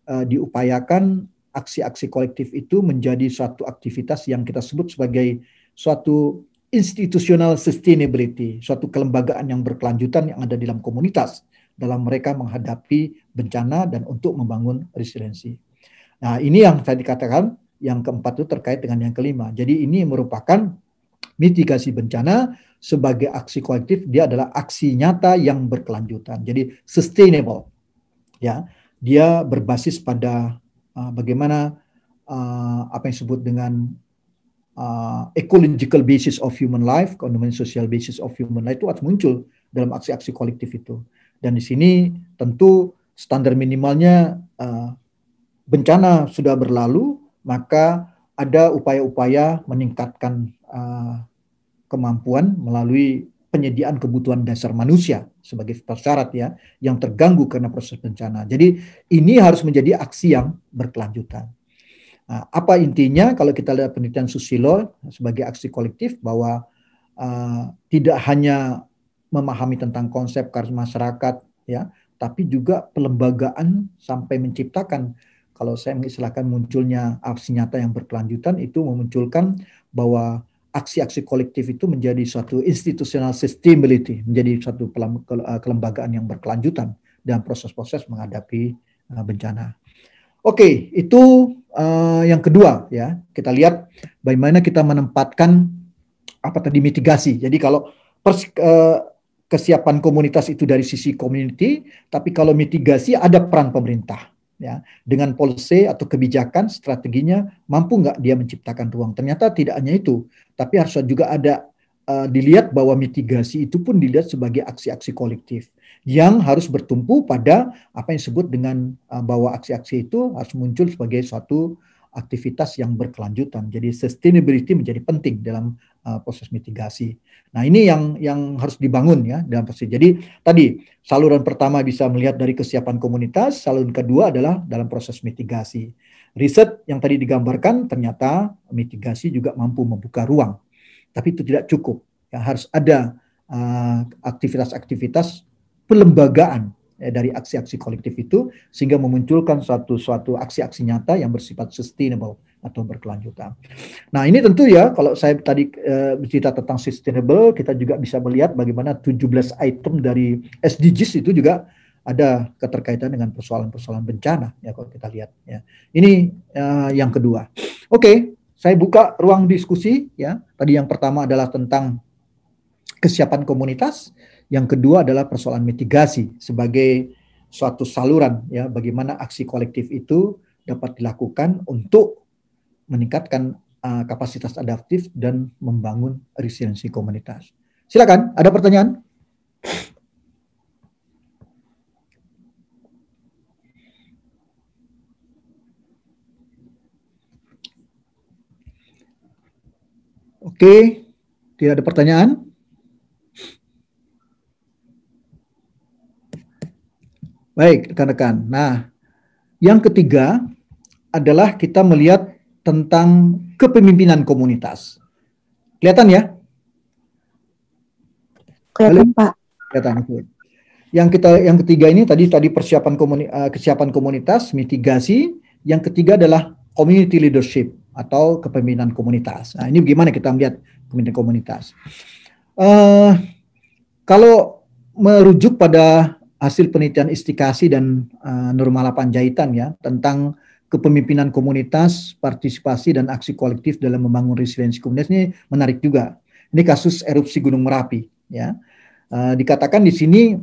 [SPEAKER 1] diupayakan aksi-aksi kolektif itu menjadi suatu aktivitas yang kita sebut sebagai suatu institutional sustainability, suatu kelembagaan yang berkelanjutan yang ada di dalam komunitas dalam mereka menghadapi bencana dan untuk membangun resiliensi. Nah, ini yang saya dikatakan yang keempat itu terkait dengan yang kelima. Jadi ini merupakan mitigasi bencana sebagai aksi kolektif, dia adalah aksi nyata yang berkelanjutan. Jadi sustainable. Ya, dia berbasis pada bagaimana apa yang disebut dengan ecological basis of human life, kemudian social basis of human life itu harus muncul dalam aksi-aksi kolektif itu. Dan di sini tentu standar minimalnya bencana sudah berlalu, maka ada upaya-upaya meningkatkan kemampuan melalui penyediaan kebutuhan dasar manusia sebagai syarat ya, yang terganggu karena proses bencana. Jadi ini harus menjadi aksi yang berkelanjutan. Nah, apa intinya kalau kita lihat penelitian Susilo sebagai aksi kolektif bahwa tidak hanya memahami tentang konsep karakter masyarakat ya, tapi juga pelembagaan sampai menciptakan, kalau saya mengistilahkan munculnya aksi nyata yang berkelanjutan itu memunculkan bahwa aksi-aksi kolektif itu menjadi suatu institutional sustainability, menjadi suatu kelembagaan yang berkelanjutan dalam proses-proses menghadapi bencana. Oke, itu yang kedua ya. Kita lihat bagaimana kita menempatkan apa tadi mitigasi. Jadi kalau kesiapan komunitas itu dari sisi community, tapi kalau mitigasi ada peran pemerintah. Ya, dengan policy atau kebijakan strateginya mampu nggak dia menciptakan ruang. Ternyata tidak hanya itu, tapi harus juga ada dilihat bahwa mitigasi itu pun dilihat sebagai aksi-aksi kolektif yang harus bertumpu pada apa yang disebut dengan bahwa aksi-aksi itu harus muncul sebagai suatu aktivitas yang berkelanjutan. Jadi sustainability menjadi penting dalam proses mitigasi. Nah, ini yang harus dibangun ya dalam proses. Jadi tadi saluran pertama bisa melihat dari kesiapan komunitas, saluran kedua adalah dalam proses mitigasi. Riset yang tadi digambarkan ternyata mitigasi juga mampu membuka ruang. Tapi itu tidak cukup. Ya, harus ada aktivitas-aktivitas pelembagaan dari aksi-aksi kolektif itu sehingga memunculkan suatu aksi-aksi nyata yang bersifat sustainable atau berkelanjutan. Nah, ini tentu ya kalau saya tadi bercerita tentang sustainable, kita juga bisa melihat bagaimana 17 item dari SDGs itu juga ada keterkaitan dengan persoalan-persoalan bencana ya kalau kita lihat ya. Ini yang kedua. Oke, saya buka ruang diskusi ya. Tadi yang pertama adalah tentang kesiapan komunitas. Yang kedua adalah persoalan mitigasi sebagai suatu saluran ya bagaimana aksi kolektif itu dapat dilakukan untuk meningkatkan kapasitas adaptif dan membangun resiliensi komunitas. Silakan, ada pertanyaan? Oke, tidak ada pertanyaan? Baik, rekan-rekan. Nah, yang ketiga adalah kita melihat tentang kepemimpinan komunitas. Kelihatan ya?
[SPEAKER 2] Kelihatan, Pak.
[SPEAKER 1] Kelihatan. Yang ketiga ini tadi persiapan kesiapan komunitas, mitigasi. Yang ketiga adalah community leadership atau kepemimpinan komunitas. Nah, ini bagaimana kita melihat kepemimpinan komunitas? Kalau merujuk pada hasil penelitian Istikasi dan Nurmala Panjaitan ya tentang kepemimpinan komunitas, partisipasi dan aksi kolektif dalam membangun resiliensi komunitas ini menarik juga. Ini kasus erupsi Gunung Merapi ya. Dikatakan di sini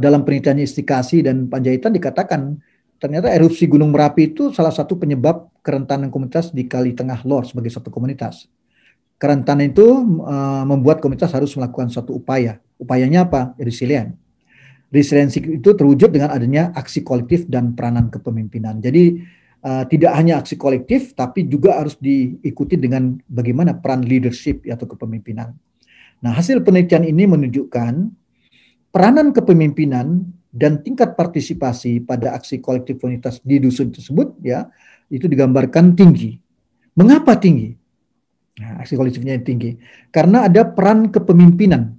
[SPEAKER 1] dalam penelitian Istikasi dan Panjaitan dikatakan ternyata erupsi Gunung Merapi itu salah satu penyebab kerentanan komunitas di Kali Tengah Lor sebagai satu komunitas. Kerentanan itu membuat komunitas harus melakukan suatu upaya. Upayanya apa? Resilient. Resiliensi itu terwujud dengan adanya aksi kolektif dan peranan kepemimpinan. Jadi tidak hanya aksi kolektif, tapi juga harus diikuti dengan bagaimana peran leadership atau kepemimpinan. Nah, hasil penelitian ini menunjukkan peranan kepemimpinan dan tingkat partisipasi pada aksi kolektif komunitas di dusun tersebut ya itu digambarkan tinggi. Mengapa tinggi? Nah, aksi kolektifnya tinggi karena ada peran kepemimpinan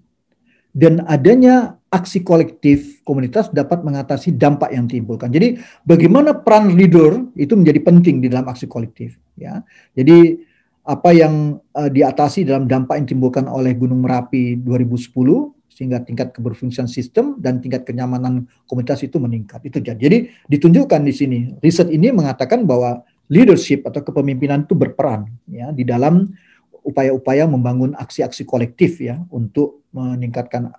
[SPEAKER 1] dan adanya aksi kolektif komunitas dapat mengatasi dampak yang ditimbulkan. Jadi bagaimana peran leader itu menjadi penting di dalam aksi kolektif ya. Jadi apa yang diatasi dalam dampak yang ditimbulkan oleh Gunung Merapi 2010 sehingga tingkat keberfungsian sistem dan tingkat kenyamanan komunitas itu meningkat. Itu jadi ditunjukkan di sini. Riset ini mengatakan bahwa leadership atau kepemimpinan itu berperan ya di dalam upaya-upaya membangun aksi-aksi kolektif ya untuk meningkatkan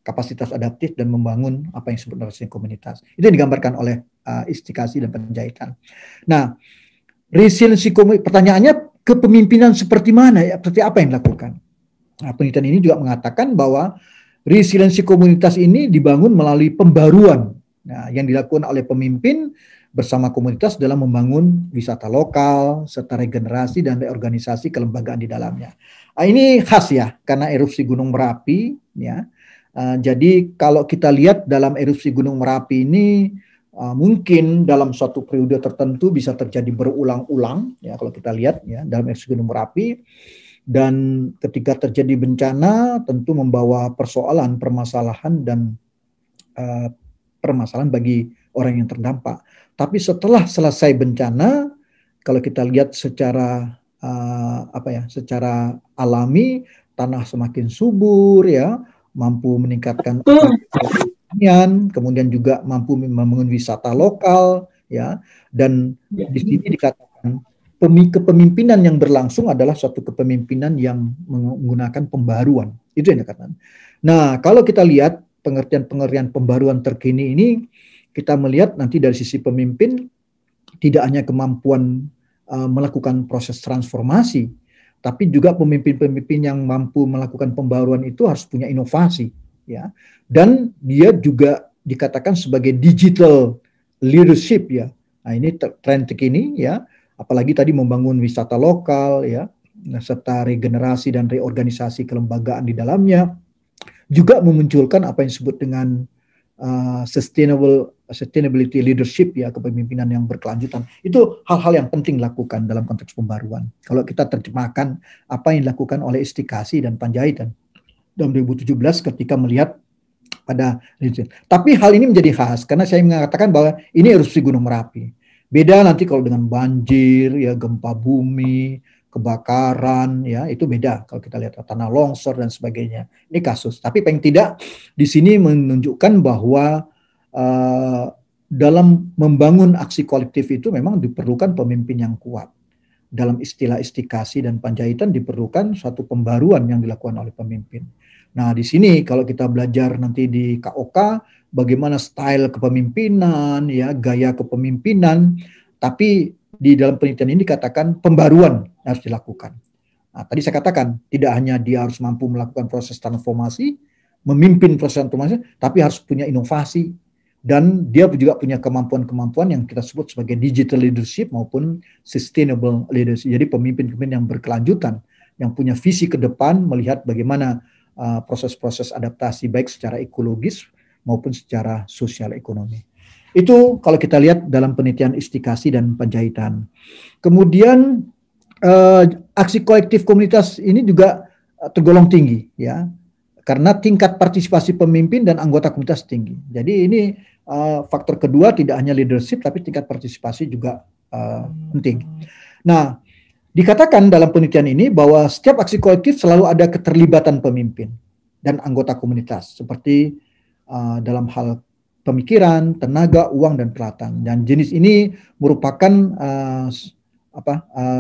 [SPEAKER 1] kapasitas adaptif dan membangun apa yang disebut resiliensi komunitas. Itu yang digambarkan oleh Istikasi dan Panjaitan. Nah, resiliensi komunitas, pertanyaannya kepemimpinan seperti mana ya? Seperti apa yang dilakukan? Nah, penelitian ini juga mengatakan bahwa resiliensi komunitas ini dibangun melalui pembaruan yang dilakukan oleh pemimpin bersama komunitas dalam membangun wisata lokal, serta regenerasi dan reorganisasi kelembagaan di dalamnya. Ini khas ya, karena erupsi Gunung Merapi ya. Jadi kalau kita lihat dalam erupsi Gunung Merapi ini mungkin dalam suatu periode tertentu bisa terjadi berulang-ulang ya kalau kita lihat ya dalam erupsi Gunung Merapi, dan ketika terjadi bencana tentu membawa persoalan, permasalahan dan permasalahan bagi orang yang terdampak. Tapi setelah selesai bencana kalau kita lihat secara secara alami tanah semakin subur ya, mampu meningkatkan pertanian, kemudian juga mampu membangun wisata lokal ya, dan di sini dikatakan kepemimpinan yang berlangsung adalah suatu kepemimpinan yang menggunakan pembaruan. Itu yang dikatakan. Nah, kalau kita lihat pengertian-pengertian pembaruan terkini ini, kita melihat nanti dari sisi pemimpin, tidak hanya kemampuan melakukan proses transformasi, tapi juga pemimpin-pemimpin yang mampu melakukan pembaruan itu harus punya inovasi, ya. Dan dia juga dikatakan sebagai digital leadership, ya. Nah, ini tren terkini, ya. Apalagi tadi membangun wisata lokal, ya, serta regenerasi dan reorganisasi kelembagaan di dalamnya, juga memunculkan apa yang disebut dengan sustainability leadership, ya, kepemimpinan yang berkelanjutan. Itu hal-hal yang penting dilakukan dalam konteks pembaruan. Kalau kita terjemahkan apa yang dilakukan oleh Istikasi dan Panjaitan dalam 2017 ketika melihat pada tapi hal ini menjadi khas karena saya mengatakan bahwa ini erupsi Gunung Merapi. Beda nanti kalau dengan banjir, ya, gempa bumi, kebakaran, ya, itu beda kalau kita lihat tanah longsor dan sebagainya. Ini kasus. Tapi paling tidak di sini menunjukkan bahwa dalam membangun aksi kolektif itu memang diperlukan pemimpin yang kuat. Dalam istilah Istikasi dan Panjaitan diperlukan suatu pembaruan yang dilakukan oleh pemimpin. Nah, di sini kalau kita belajar nanti di KOK bagaimana style kepemimpinan, ya, gaya kepemimpinan, tapi di dalam penelitian ini dikatakan pembaruan harus dilakukan. Nah, tadi saya katakan tidak hanya dia harus mampu melakukan proses transformasi, memimpin proses transformasi, tapi harus punya inovasi dan dia juga punya kemampuan-kemampuan yang kita sebut sebagai digital leadership maupun sustainable leadership. Jadi pemimpin-pemimpin yang berkelanjutan, yang punya visi ke depan melihat bagaimana proses-proses adaptasi baik secara ekologis maupun secara sosial ekonomi. Itu kalau kita lihat dalam penelitian Istikasi dan Panjaitan. Kemudian aksi kolektif komunitas ini juga tergolong tinggi, ya, karena tingkat partisipasi pemimpin dan anggota komunitas tinggi. Jadi ini faktor kedua, tidak hanya leadership tapi tingkat partisipasi juga penting. Nah, dikatakan dalam penelitian ini bahwa setiap aksi kolektif selalu ada keterlibatan pemimpin dan anggota komunitas seperti dalam hal pemikiran, tenaga, uang, dan peralatan. Dan jenis ini merupakan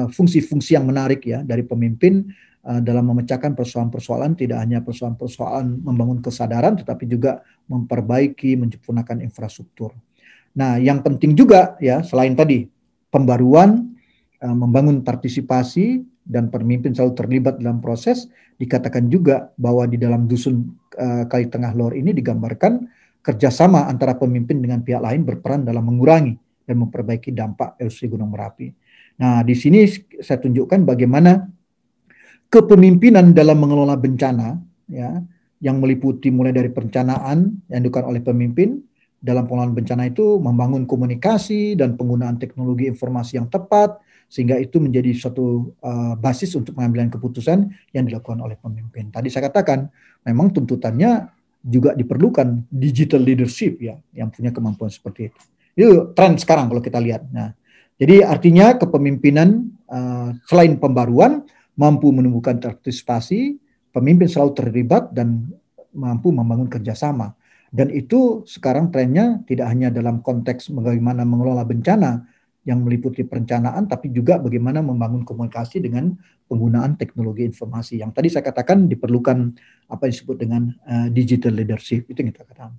[SPEAKER 1] fungsi-fungsi yang menarik, ya, dari pemimpin dalam memecahkan persoalan-persoalan, tidak hanya persoalan-persoalan membangun kesadaran, tetapi juga memperbaiki, menyempurnakan infrastruktur. Nah, yang penting juga, ya, selain tadi pembaruan, membangun partisipasi dan pemimpin selalu terlibat dalam proses, dikatakan juga bahwa di dalam dusun Kali Tengah Lor ini digambarkan kerjasama antara pemimpin dengan pihak lain berperan dalam mengurangi dan memperbaiki dampak erupsi Gunung Merapi. Nah, di sini saya tunjukkan bagaimana kepemimpinan dalam mengelola bencana, ya, yang meliputi mulai dari perencanaan yang dilakukan oleh pemimpin dalam pengelolaan bencana itu membangun komunikasi dan penggunaan teknologi informasi yang tepat, sehingga itu menjadi suatu basis untuk pengambilan keputusan yang dilakukan oleh pemimpin. Tadi saya katakan, memang tuntutannya juga diperlukan digital leadership, ya, yang punya kemampuan seperti itu. Itu tren sekarang kalau kita lihat. Nah, jadi artinya kepemimpinan selain pembaruan mampu menumbuhkan partisipasi, pemimpin selalu terlibat dan mampu membangun kerjasama. Dan itu sekarang trennya tidak hanya dalam konteks bagaimana mengelola bencana yang meliputi perencanaan, tapi juga bagaimana membangun komunikasi dengan penggunaan teknologi informasi. Yang tadi saya katakan diperlukan apa yang disebut dengan digital leadership, itu yang kita katakan.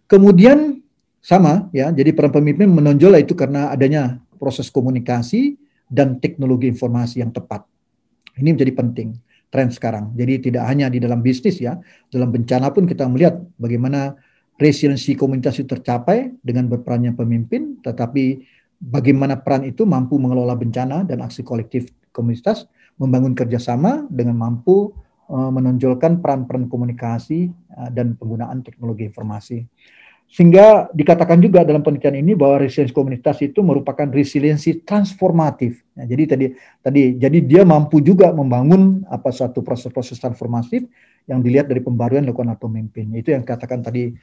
[SPEAKER 1] Kemudian sama, ya, jadi peran pemimpin menonjol itu karena adanya proses komunikasi dan teknologi informasi yang tepat. Ini menjadi penting tren sekarang. Jadi tidak hanya di dalam bisnis, ya, dalam bencana pun kita melihat bagaimana resiliensi komunitas itu tercapai dengan berperannya pemimpin, tetapi bagaimana peran itu mampu mengelola bencana dan aksi kolektif komunitas, membangun kerjasama dengan mampu menonjolkan peran-peran komunikasi dan penggunaan teknologi informasi. Sehingga dikatakan juga dalam penelitian ini bahwa resiliensi komunitas itu merupakan resiliensi transformatif. Nah, jadi jadi dia mampu juga membangun suatu proses-proses transformatif yang dilihat dari pembaruan dilakukan oleh pemimpin. Itu yang katakan tadi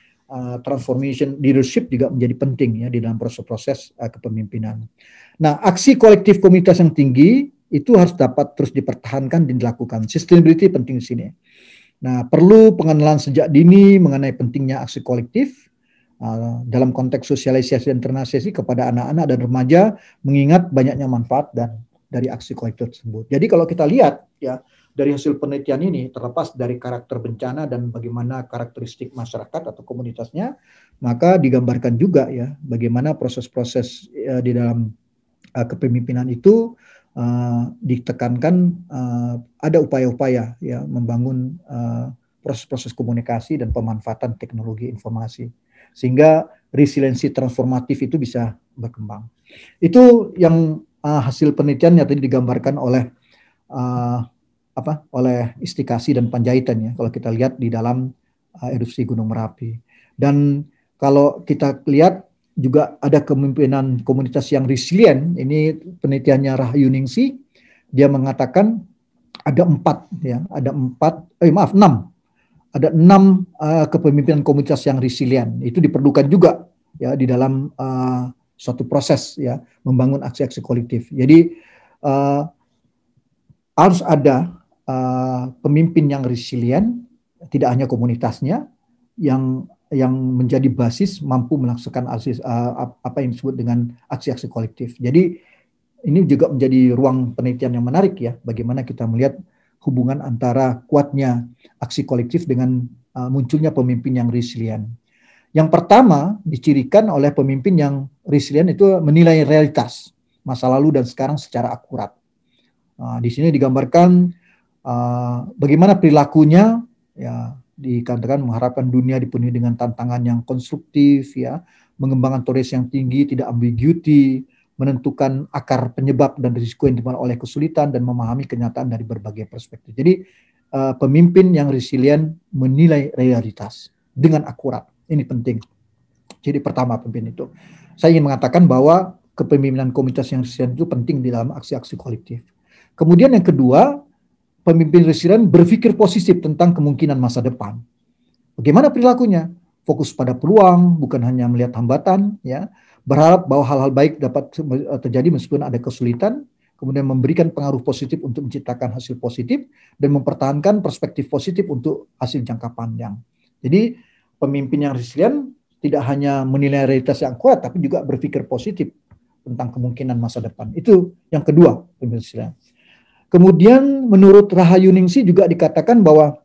[SPEAKER 1] transformation leadership juga menjadi penting, ya, di dalam proses-proses kepemimpinan. Nah, aksi kolektif komunitas yang tinggi itu harus dapat terus dipertahankan dan dilakukan. Sustainability penting di sini. Nah, perlu pengenalan sejak dini mengenai pentingnya aksi kolektif dalam konteks sosialisasi dan internalisasi kepada anak-anak dan remaja, mengingat banyaknya manfaat dan dari aksi kolektif tersebut. Jadi kalau kita lihat ya dari hasil penelitian ini, terlepas dari karakter bencana dan bagaimana karakteristik masyarakat atau komunitasnya, maka digambarkan juga ya bagaimana proses-proses di dalam kepemimpinan itu ditekankan ada upaya-upaya ya membangun proses-proses komunikasi dan pemanfaatan teknologi informasi sehingga resiliensi transformatif itu bisa berkembang. Itu yang hasil penelitiannya tadi digambarkan oleh oleh Istikasi dan Panjaitan ya. Kalau kita lihat di dalam erupsi Gunung Merapi. Dan kalau kita lihat juga ada kepemimpinan komunitas yang resilient. Ini penelitiannya Rahayu Ningsih. Dia mengatakan ada 6 kepemimpinan komunitas yang resilient. Itu diperlukan juga ya di dalam suatu proses ya membangun aksi-aksi kolektif. Jadi harus ada pemimpin yang resilient, tidak hanya komunitasnya yang menjadi basis mampu melaksanakan apa yang disebut dengan aksi-aksi kolektif. Jadi ini juga menjadi ruang penelitian yang menarik ya, bagaimana kita melihat hubungan antara kuatnya aksi kolektif dengan munculnya pemimpin yang resilient. Yang pertama dicirikan oleh pemimpin yang resilient itu menilai realitas masa lalu dan sekarang secara akurat. Di sini digambarkan bagaimana perilakunya ya dikatakan mengharapkan dunia dipenuhi dengan tantangan yang konstruktif ya, mengembangkan toleransi yang tinggi, tidak ambiguity, menentukan akar penyebab dan risiko yang dimana oleh kesulitan dan memahami kenyataan dari berbagai perspektif. Jadi pemimpin yang resilient menilai realitas dengan akurat. Ini penting. Jadi pertama pemimpin itu. Saya ingin mengatakan bahwa kepemimpinan komunitas yang resilient itu penting di dalam aksi-aksi kolektif. Kemudian yang kedua, pemimpin resilient berpikir positif tentang kemungkinan masa depan. Bagaimana perilakunya? Fokus pada peluang, bukan hanya melihat hambatan, ya. Berharap bahwa hal-hal baik dapat terjadi meskipun ada kesulitan, kemudian memberikan pengaruh positif untuk menciptakan hasil positif, dan mempertahankan perspektif positif untuk hasil jangka panjang. Jadi pemimpin yang resilient tidak hanya menilai realitas yang kuat, tapi juga berpikir positif tentang kemungkinan masa depan. Itu yang kedua, pemimpin resilient. Kemudian menurut Rahayu Ningsih juga dikatakan bahwa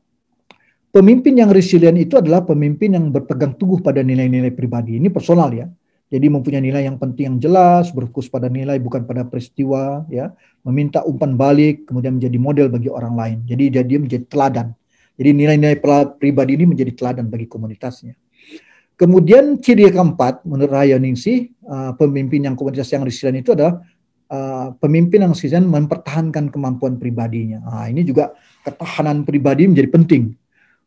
[SPEAKER 1] pemimpin yang resilient itu adalah pemimpin yang berpegang teguh pada nilai-nilai pribadi. Ini personal ya. Jadi mempunyai nilai yang penting yang jelas, berfokus pada nilai bukan pada peristiwa, ya, meminta umpan balik, kemudian menjadi model bagi orang lain. Jadi dia menjadi teladan. Jadi nilai-nilai pribadi ini menjadi teladan bagi komunitasnya. Kemudian ciri keempat menurut Rahayu Ningsih, pemimpin yang komunitas yang resilient itu adalah pemimpin yang resilient mempertahankan kemampuan pribadinya. Ini juga ketahanan pribadi menjadi penting.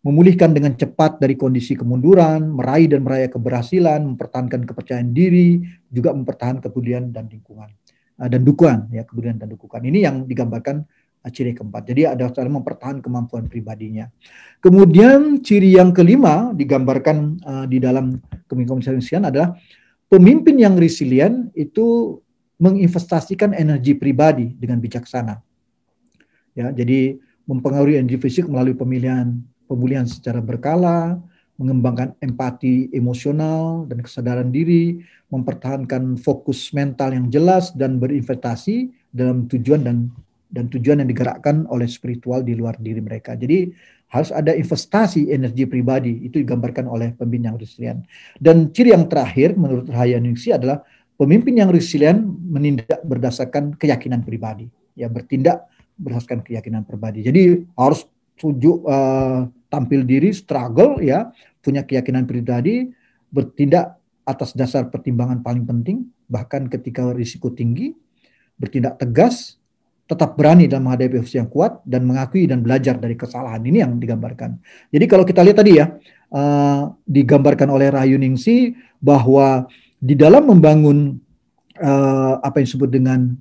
[SPEAKER 1] Memulihkan dengan cepat dari kondisi kemunduran, meraih dan meraya keberhasilan, mempertahankan kepercayaan diri, juga mempertahankan kepedulian dan lingkungan dan dukungan ya, kepedulian dan dukungan. Ini yang digambarkan ciri keempat. Jadi ada cara mempertahankan kemampuan pribadinya. Kemudian ciri yang kelima digambarkan di dalam komunikasi resilient adalah pemimpin yang resilient itu menginvestasikan energi pribadi dengan bijaksana. Ya, jadi mempengaruhi energi fisik melalui pemulihan secara berkala, mengembangkan empati emosional dan kesadaran diri, mempertahankan fokus mental yang jelas dan berinvestasi dalam tujuan dan tujuan yang digerakkan oleh spiritual di luar diri mereka. Jadi harus ada investasi energi pribadi, itu digambarkan oleh pemimpin yang resilient. Dan ciri yang terakhir menurut Rahayu Ningsih adalah pemimpin yang resilient menindak berdasarkan keyakinan pribadi, ya, bertindak berdasarkan keyakinan pribadi. Jadi harus tampil diri, struggle, ya, punya keyakinan pribadi, bertindak atas dasar pertimbangan paling penting, bahkan ketika risiko tinggi, bertindak tegas, tetap berani dalam menghadapi posisi yang kuat, dan mengakui dan belajar dari kesalahan. Ini yang digambarkan. Jadi kalau kita lihat tadi ya, digambarkan oleh Rahayu Ningsih bahwa di dalam membangun apa yang disebut dengan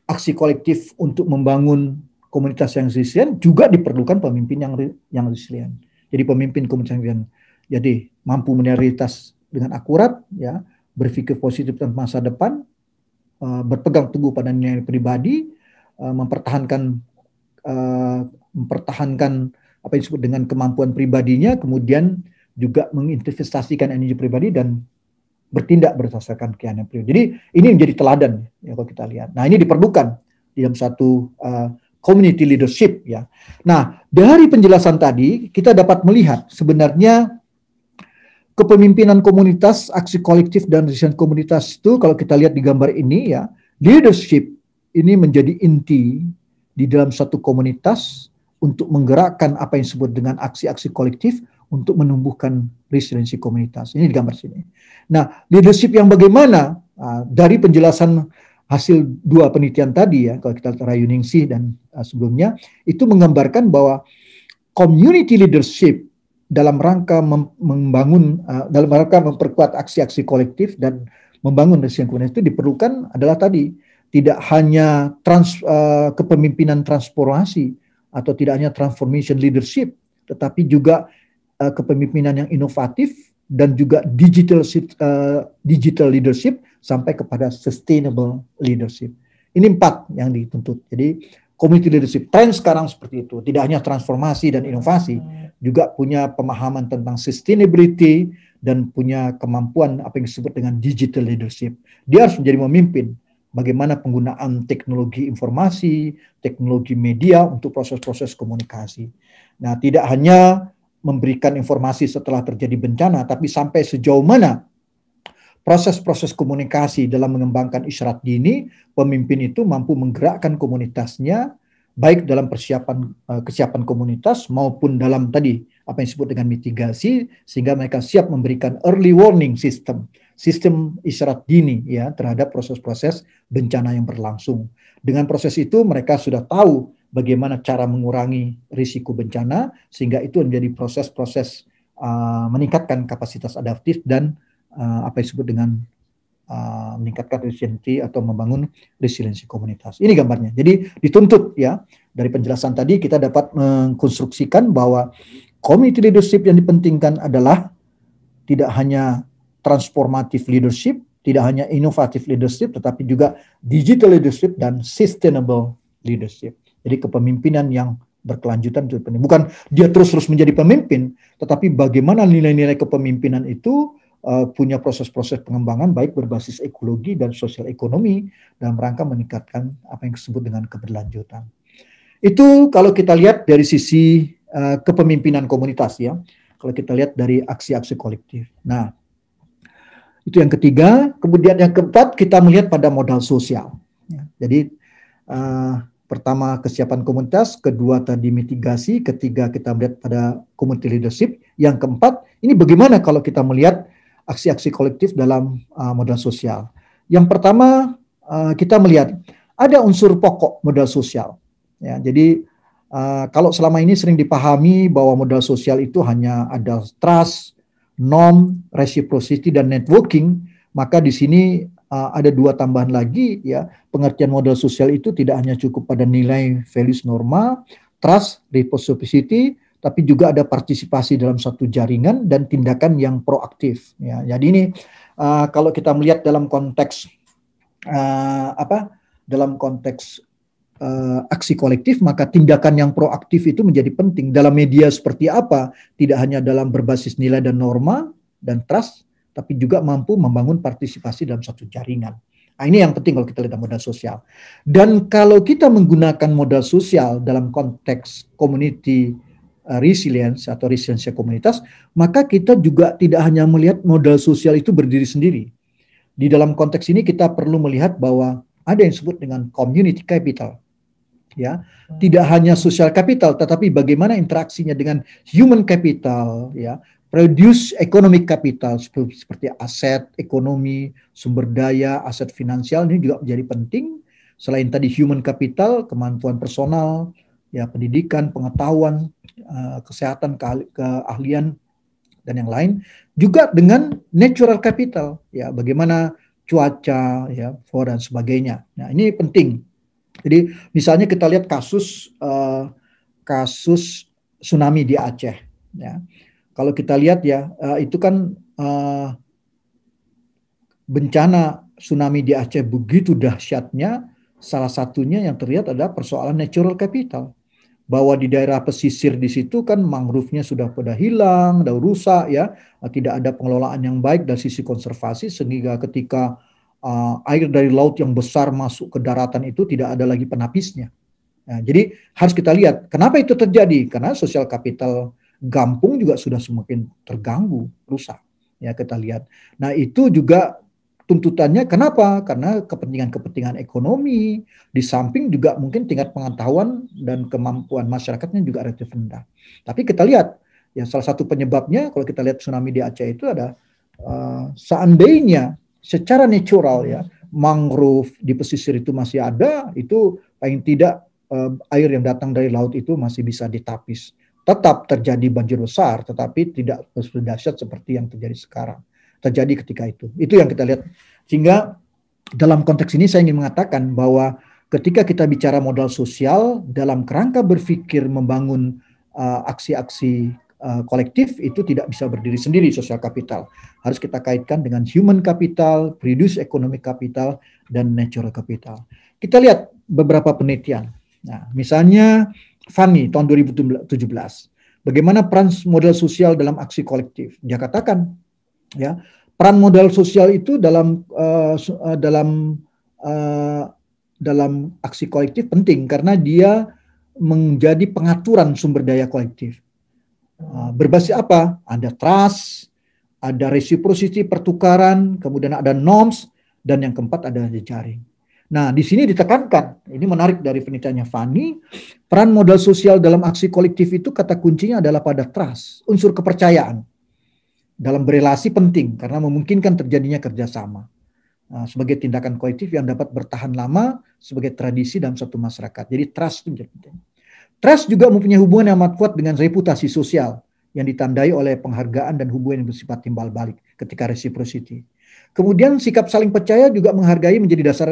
[SPEAKER 1] aksi kolektif untuk membangun komunitas yang resilient juga diperlukan pemimpin yang resilient. Jadi pemimpin komunitas yang resilient jadi mampu menilai realitas dengan akurat, ya, berpikir positif tentang masa depan, berpegang teguh pada nilai pribadi, mempertahankan apa yang disebut dengan kemampuan pribadinya, kemudian juga menginvestasikan energi pribadi dan bertindak berdasarkan keyakinan beliau. Jadi ini menjadi teladan ya kalau kita lihat. Nah, ini diperlukan di dalam satu community leadership ya. Nah, dari penjelasan tadi kita dapat melihat sebenarnya kepemimpinan komunitas, aksi kolektif dan resiliensi komunitas itu kalau kita lihat di gambar ini ya, leadership ini menjadi inti di dalam satu komunitas untuk menggerakkan apa yang disebut dengan aksi-aksi kolektif untuk menumbuhkan resiliensi komunitas. Ini di gambar sini. Nah, leadership yang bagaimana? Dari penjelasan hasil dua penelitian tadi ya, kalau kita lihat Rayuningsih dan sebelumnya, itu menggambarkan bahwa community leadership dalam rangka membangun, dalam rangka memperkuat aksi-aksi kolektif dan membangun resiliensi komunitas itu diperlukan adalah tadi tidak hanya kepemimpinan transformasi atau tidak hanya transformation leadership, tetapi juga kepemimpinan yang inovatif dan juga digital leadership sampai kepada sustainable leadership. Ini 4 yang dituntut. Jadi community leadership tren sekarang seperti itu, tidak hanya transformasi dan inovasi, juga punya pemahaman tentang sustainability dan punya kemampuan apa yang disebut dengan digital leadership. Dia harus menjadi memimpin bagaimana penggunaan teknologi informasi, teknologi media untuk proses-proses komunikasi. Nah, tidak hanya memberikan informasi setelah terjadi bencana, tapi sampai sejauh mana proses-proses komunikasi dalam mengembangkan isyarat dini, pemimpin itu mampu menggerakkan komunitasnya, baik dalam kesiapan komunitas maupun dalam tadi apa yang disebut dengan mitigasi, sehingga mereka siap memberikan early warning system isyarat dini ya terhadap proses-proses bencana yang berlangsung. Dengan proses itu mereka sudah tahu bagaimana cara mengurangi risiko bencana, sehingga itu menjadi proses-proses meningkatkan kapasitas adaptif dan apa yang disebut dengan meningkatkan resiliensi atau membangun resiliensi komunitas. Ini gambarnya. Jadi dituntut ya, dari penjelasan tadi kita dapat mengkonstruksikan bahwa community leadership yang dipentingkan adalah tidak hanya transformative leadership, tidak hanya inovative leadership, tetapi juga digital leadership dan sustainable leadership. Jadi kepemimpinan yang berkelanjutan itu penting. Bukan dia terus-terus menjadi pemimpin, tetapi bagaimana nilai-nilai kepemimpinan itu punya proses-proses pengembangan baik berbasis ekologi dan sosial ekonomi dalam rangka meningkatkan apa yang disebut dengan keberlanjutan. Itu kalau kita lihat dari sisi kepemimpinan komunitas ya. Kalau kita lihat dari aksi-aksi kolektif. Nah, itu yang ketiga. Kemudian yang keempat kita melihat pada modal sosial. Ya. Jadi pertama kesiapan komunitas, kedua tadi mitigasi, ketiga kita melihat pada community leadership, yang keempat ini bagaimana kalau kita melihat aksi-aksi kolektif dalam modal sosial. Yang pertama kita melihat ada unsur pokok modal sosial. Ya, jadi kalau selama ini sering dipahami bahwa modal sosial itu hanya ada trust, norm, reciprocity dan networking, maka di sini ada 2 tambahan lagi ya. Pengertian modal sosial itu tidak hanya cukup pada nilai values norma, trust, reciprocity, tapi juga ada partisipasi dalam satu jaringan dan tindakan yang proaktif. Ya, jadi ini kalau kita melihat dalam konteks dalam konteks aksi kolektif, maka tindakan yang proaktif itu menjadi penting dalam media seperti apa. Tidak hanya dalam berbasis nilai dan norma dan trust, tapi juga mampu membangun partisipasi dalam satu jaringan. Nah, ini yang penting kalau kita lihat modal sosial. Dan kalau kita menggunakan modal sosial dalam konteks community resilience atau resiliensi komunitas, maka kita juga tidak hanya melihat modal sosial itu berdiri sendiri. Di dalam konteks ini kita perlu melihat bahwa ada yang disebut dengan community capital. Ya, tidak hanya social capital, tetapi bagaimana interaksinya dengan human capital, ya, produce economic capital seperti aset ekonomi, sumber daya, aset finansial ini juga menjadi penting. Selain tadi human capital, kemampuan personal, ya, pendidikan, pengetahuan, kesehatan, keahlian dan yang lain, juga dengan natural capital, ya, bagaimana cuaca, ya, flora dan sebagainya. Nah, ini penting. Jadi misalnya kita lihat kasus tsunami di Aceh, ya. Kalau kita lihat ya, itu kan bencana tsunami di Aceh begitu dahsyatnya. Salah satunya yang terlihat adalah persoalan natural capital. bahwa di daerah pesisir di situ kan mangrove-nya sudah pada hilang, sudah rusak ya, tidak ada pengelolaan yang baik dari sisi konservasi sehingga ketika air dari laut yang besar masuk ke daratan itu tidak ada lagi penapisnya. Nah, jadi harus kita lihat kenapa itu terjadi, karena sosial kapital Gampung juga sudah semakin terganggu, rusak. Ya kita lihat. Nah itu juga tuntutannya kenapa? Karena kepentingan-kepentingan ekonomi, di samping juga mungkin tingkat pengetahuan dan kemampuan masyarakatnya juga relatif rendah. Tapi kita lihat, ya salah satu penyebabnya kalau kita lihat tsunami di Aceh itu ada seandainya secara natural ya mangrove di pesisir itu masih ada, itu paling tidak air yang datang dari laut itu masih bisa ditapis. Tetap terjadi banjir besar, tetapi tidak sedahsyat seperti yang terjadi sekarang. Terjadi ketika itu. Itu yang kita lihat. Sehingga dalam konteks ini saya ingin mengatakan bahwa ketika kita bicara modal sosial dalam kerangka berpikir membangun aksi-aksi kolektif itu tidak bisa berdiri sendiri sosial kapital. Harus kita kaitkan dengan human capital, produce economic capital, dan natural capital. Kita lihat beberapa penelitian. Nah, misalnya Fanny tahun 2017. Bagaimana peran modal sosial dalam aksi kolektif? Dia katakan ya, peran modal sosial itu dalam aksi kolektif penting karena dia menjadi pengaturan sumber daya kolektif. Berbasis apa? Ada trust, ada reciprocity pertukaran, kemudian ada norms, dan yang keempat ada jejaring. Nah, di sini ditekankan, ini menarik dari penelitiannya Fanny, peran modal sosial dalam aksi kolektif itu kata kuncinya adalah pada trust, unsur kepercayaan. Dalam berelasi penting karena memungkinkan terjadinya kerjasama sebagai tindakan kolektif yang dapat bertahan lama sebagai tradisi dalam satu masyarakat. Jadi trust itu menjadi penting. Trust juga mempunyai hubungan yang amat kuat dengan reputasi sosial yang ditandai oleh penghargaan dan hubungan yang bersifat timbal balik ketika reciprocity. Kemudian sikap saling percaya juga menghargai menjadi dasar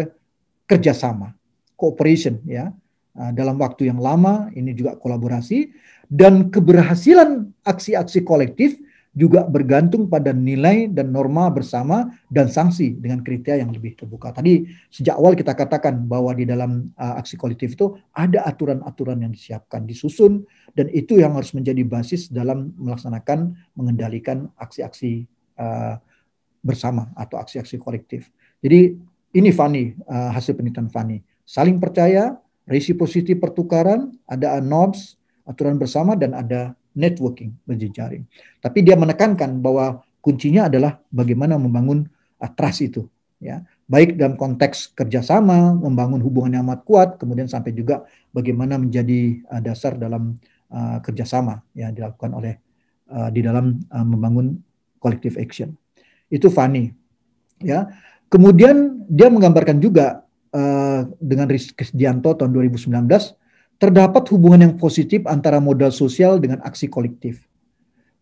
[SPEAKER 1] kerjasama, cooperation ya. Dalam waktu yang lama ini juga kolaborasi dan keberhasilan aksi-aksi kolektif juga bergantung pada nilai dan norma bersama dan sanksi dengan kriteria yang lebih terbuka. Tadi sejak awal kita katakan bahwa di dalam aksi kolektif itu ada aturan-aturan yang disiapkan, disusun, dan itu yang harus menjadi basis dalam melaksanakan, mengendalikan aksi-aksi bersama atau aksi-aksi kolektif. Jadi ini Fanny, hasil penelitian Fanny. Saling percaya, reciprocity pertukaran, ada norms, aturan bersama, dan ada networking, berjejaring. Tapi dia menekankan bahwa kuncinya adalah bagaimana membangun trust itu, ya, baik dalam konteks kerjasama, membangun hubungan yang amat kuat, kemudian sampai juga bagaimana menjadi dasar dalam kerjasama yang dilakukan oleh di dalam membangun collective action. Itu Fanny, ya. Kemudian dia menggambarkan juga dengan Rizky Krisdianto tahun 2019. Terdapat hubungan yang positif antara modal sosial dengan aksi kolektif.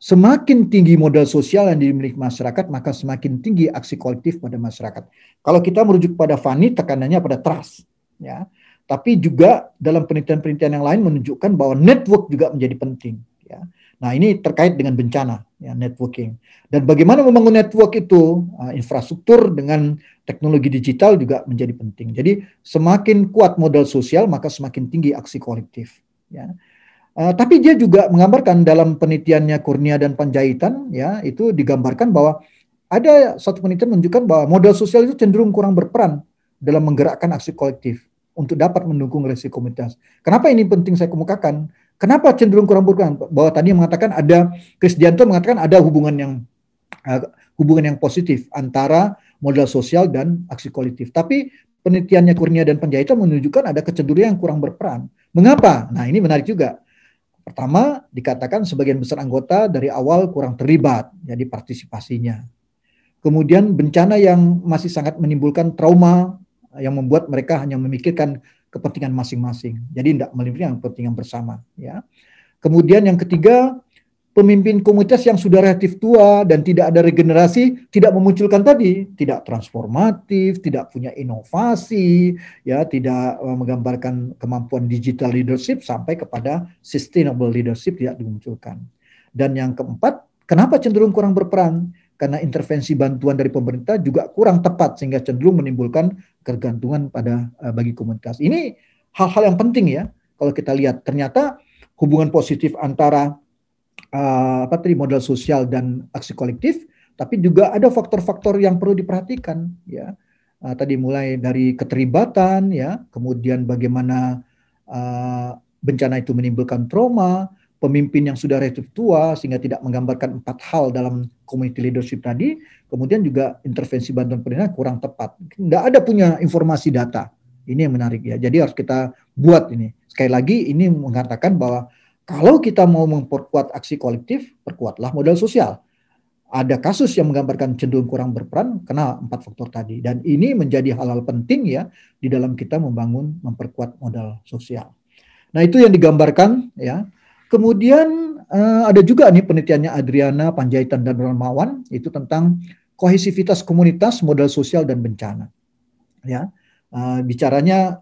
[SPEAKER 1] Semakin tinggi modal sosial yang dimiliki masyarakat, maka semakin tinggi aksi kolektif pada masyarakat. Kalau kita merujuk pada Fanny, tekanannya pada trust. Ya. Tapi juga dalam penelitian-penelitian yang lain menunjukkan bahwa network juga menjadi penting. Ya. Nah ini terkait dengan bencana, ya, networking. Dan bagaimana membangun network itu, infrastruktur dengan teknologi digital juga menjadi penting. Jadi semakin kuat modal sosial, maka semakin tinggi aksi kolektif. Ya. Tapi dia juga menggambarkan dalam penelitiannya Kurnia dan Panjaitan, ya, itu digambarkan bahwa ada satu penelitian menunjukkan bahwa modal sosial itu cenderung kurang berperan dalam menggerakkan aksi kolektif untuk dapat mendukung relasi komunitas. Kenapa ini penting saya kemukakan? Kenapa cenderung kurang berperan? Bahwa tadi mengatakan ada, Krisdianto mengatakan ada hubungan yang positif antara modal sosial dan aksi kolektif. Tapi penelitiannya Kurnia dan Panjaitan menunjukkan ada kecenderungan yang kurang berperan. Mengapa? Nah ini menarik juga. Pertama, dikatakan sebagian besar anggota dari awal kurang terlibat, jadi partisipasinya. Kemudian bencana yang masih sangat menimbulkan trauma yang membuat mereka hanya memikirkan kepentingan masing-masing. Jadi tidak melibatkan kepentingan bersama. Ya. Kemudian yang ketiga, pemimpin komunitas yang sudah relatif tua dan tidak ada regenerasi tidak memunculkan tadi, tidak transformatif, tidak punya inovasi, ya, tidak menggambarkan kemampuan digital leadership sampai kepada sustainable leadership tidak dimunculkan. Dan yang keempat, kenapa cenderung kurang berperan? Karena intervensi bantuan dari pemerintah juga kurang tepat sehingga cenderung menimbulkan ketergantungan pada bagi komunitas. Ini hal-hal yang penting ya. kalau kita lihat ternyata hubungan positif antara modal sosial dan aksi kolektif, tapi juga ada faktor-faktor yang perlu diperhatikan, ya. Tadi mulai dari keterlibatan, ya, kemudian bagaimana bencana itu menimbulkan trauma, pemimpin yang sudah relatif tua sehingga tidak menggambarkan 4 hal dalam community leadership tadi, kemudian juga intervensi bantuan pemerintah kurang tepat. Nggak ada punya informasi data. Ini yang menarik, ya. Jadi harus kita buat ini. Sekali lagi ini mengatakan bahwa kalau kita mau memperkuat aksi kolektif, perkuatlah modal sosial. Ada kasus yang menggambarkan cenderung kurang berperan karena 4 faktor tadi. Dan ini menjadi hal-hal penting, ya, di dalam kita memperkuat modal sosial. Nah, itu yang digambarkan, ya. Kemudian ada juga nih penelitiannya Adriana Panjaitan dan Romawan, itu tentang kohesivitas komunitas, modal sosial dan bencana. Ya, bicaranya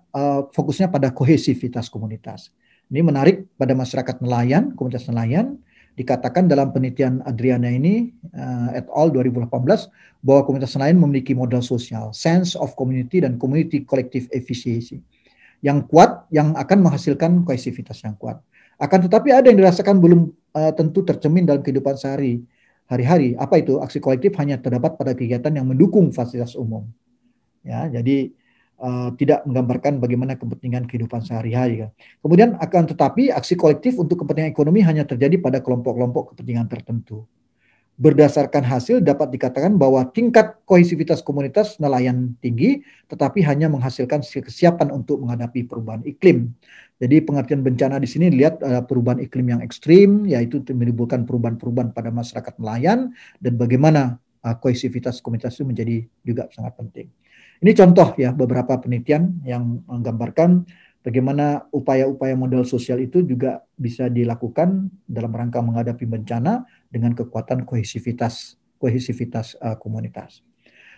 [SPEAKER 1] fokusnya pada kohesivitas komunitas. Ini menarik pada masyarakat nelayan, komunitas nelayan. Dikatakan dalam penelitian Adriana ini et al. 2018 bahwa komunitas nelayan memiliki modal sosial, sense of community dan community collective efficiency yang kuat, yang akan menghasilkan kohesivitas yang kuat. Akan tetapi ada yang dirasakan belum tentu tercermin dalam kehidupan sehari-hari. Apa itu? Aksi kolektif hanya terdapat pada kegiatan yang mendukung fasilitas umum. Ya, jadi tidak menggambarkan bagaimana kepentingan kehidupan sehari-hari. Kemudian akan tetapi aksi kolektif untuk kepentingan ekonomi hanya terjadi pada kelompok-kelompok kepentingan tertentu. Berdasarkan hasil dapat dikatakan bahwa tingkat kohesivitas komunitas nelayan tinggi, tetapi hanya menghasilkan kesiapan untuk menghadapi perubahan iklim. Jadi pengertian bencana di sini lihat perubahan iklim yang ekstrim, yaitu menimbulkan perubahan-perubahan pada masyarakat nelayan, dan bagaimana kohesivitas komunitas itu menjadi juga sangat penting. Ini contoh, ya, beberapa penelitian yang menggambarkan bagaimana upaya-upaya modal sosial itu juga bisa dilakukan dalam rangka menghadapi bencana dengan kekuatan kohesivitas komunitas.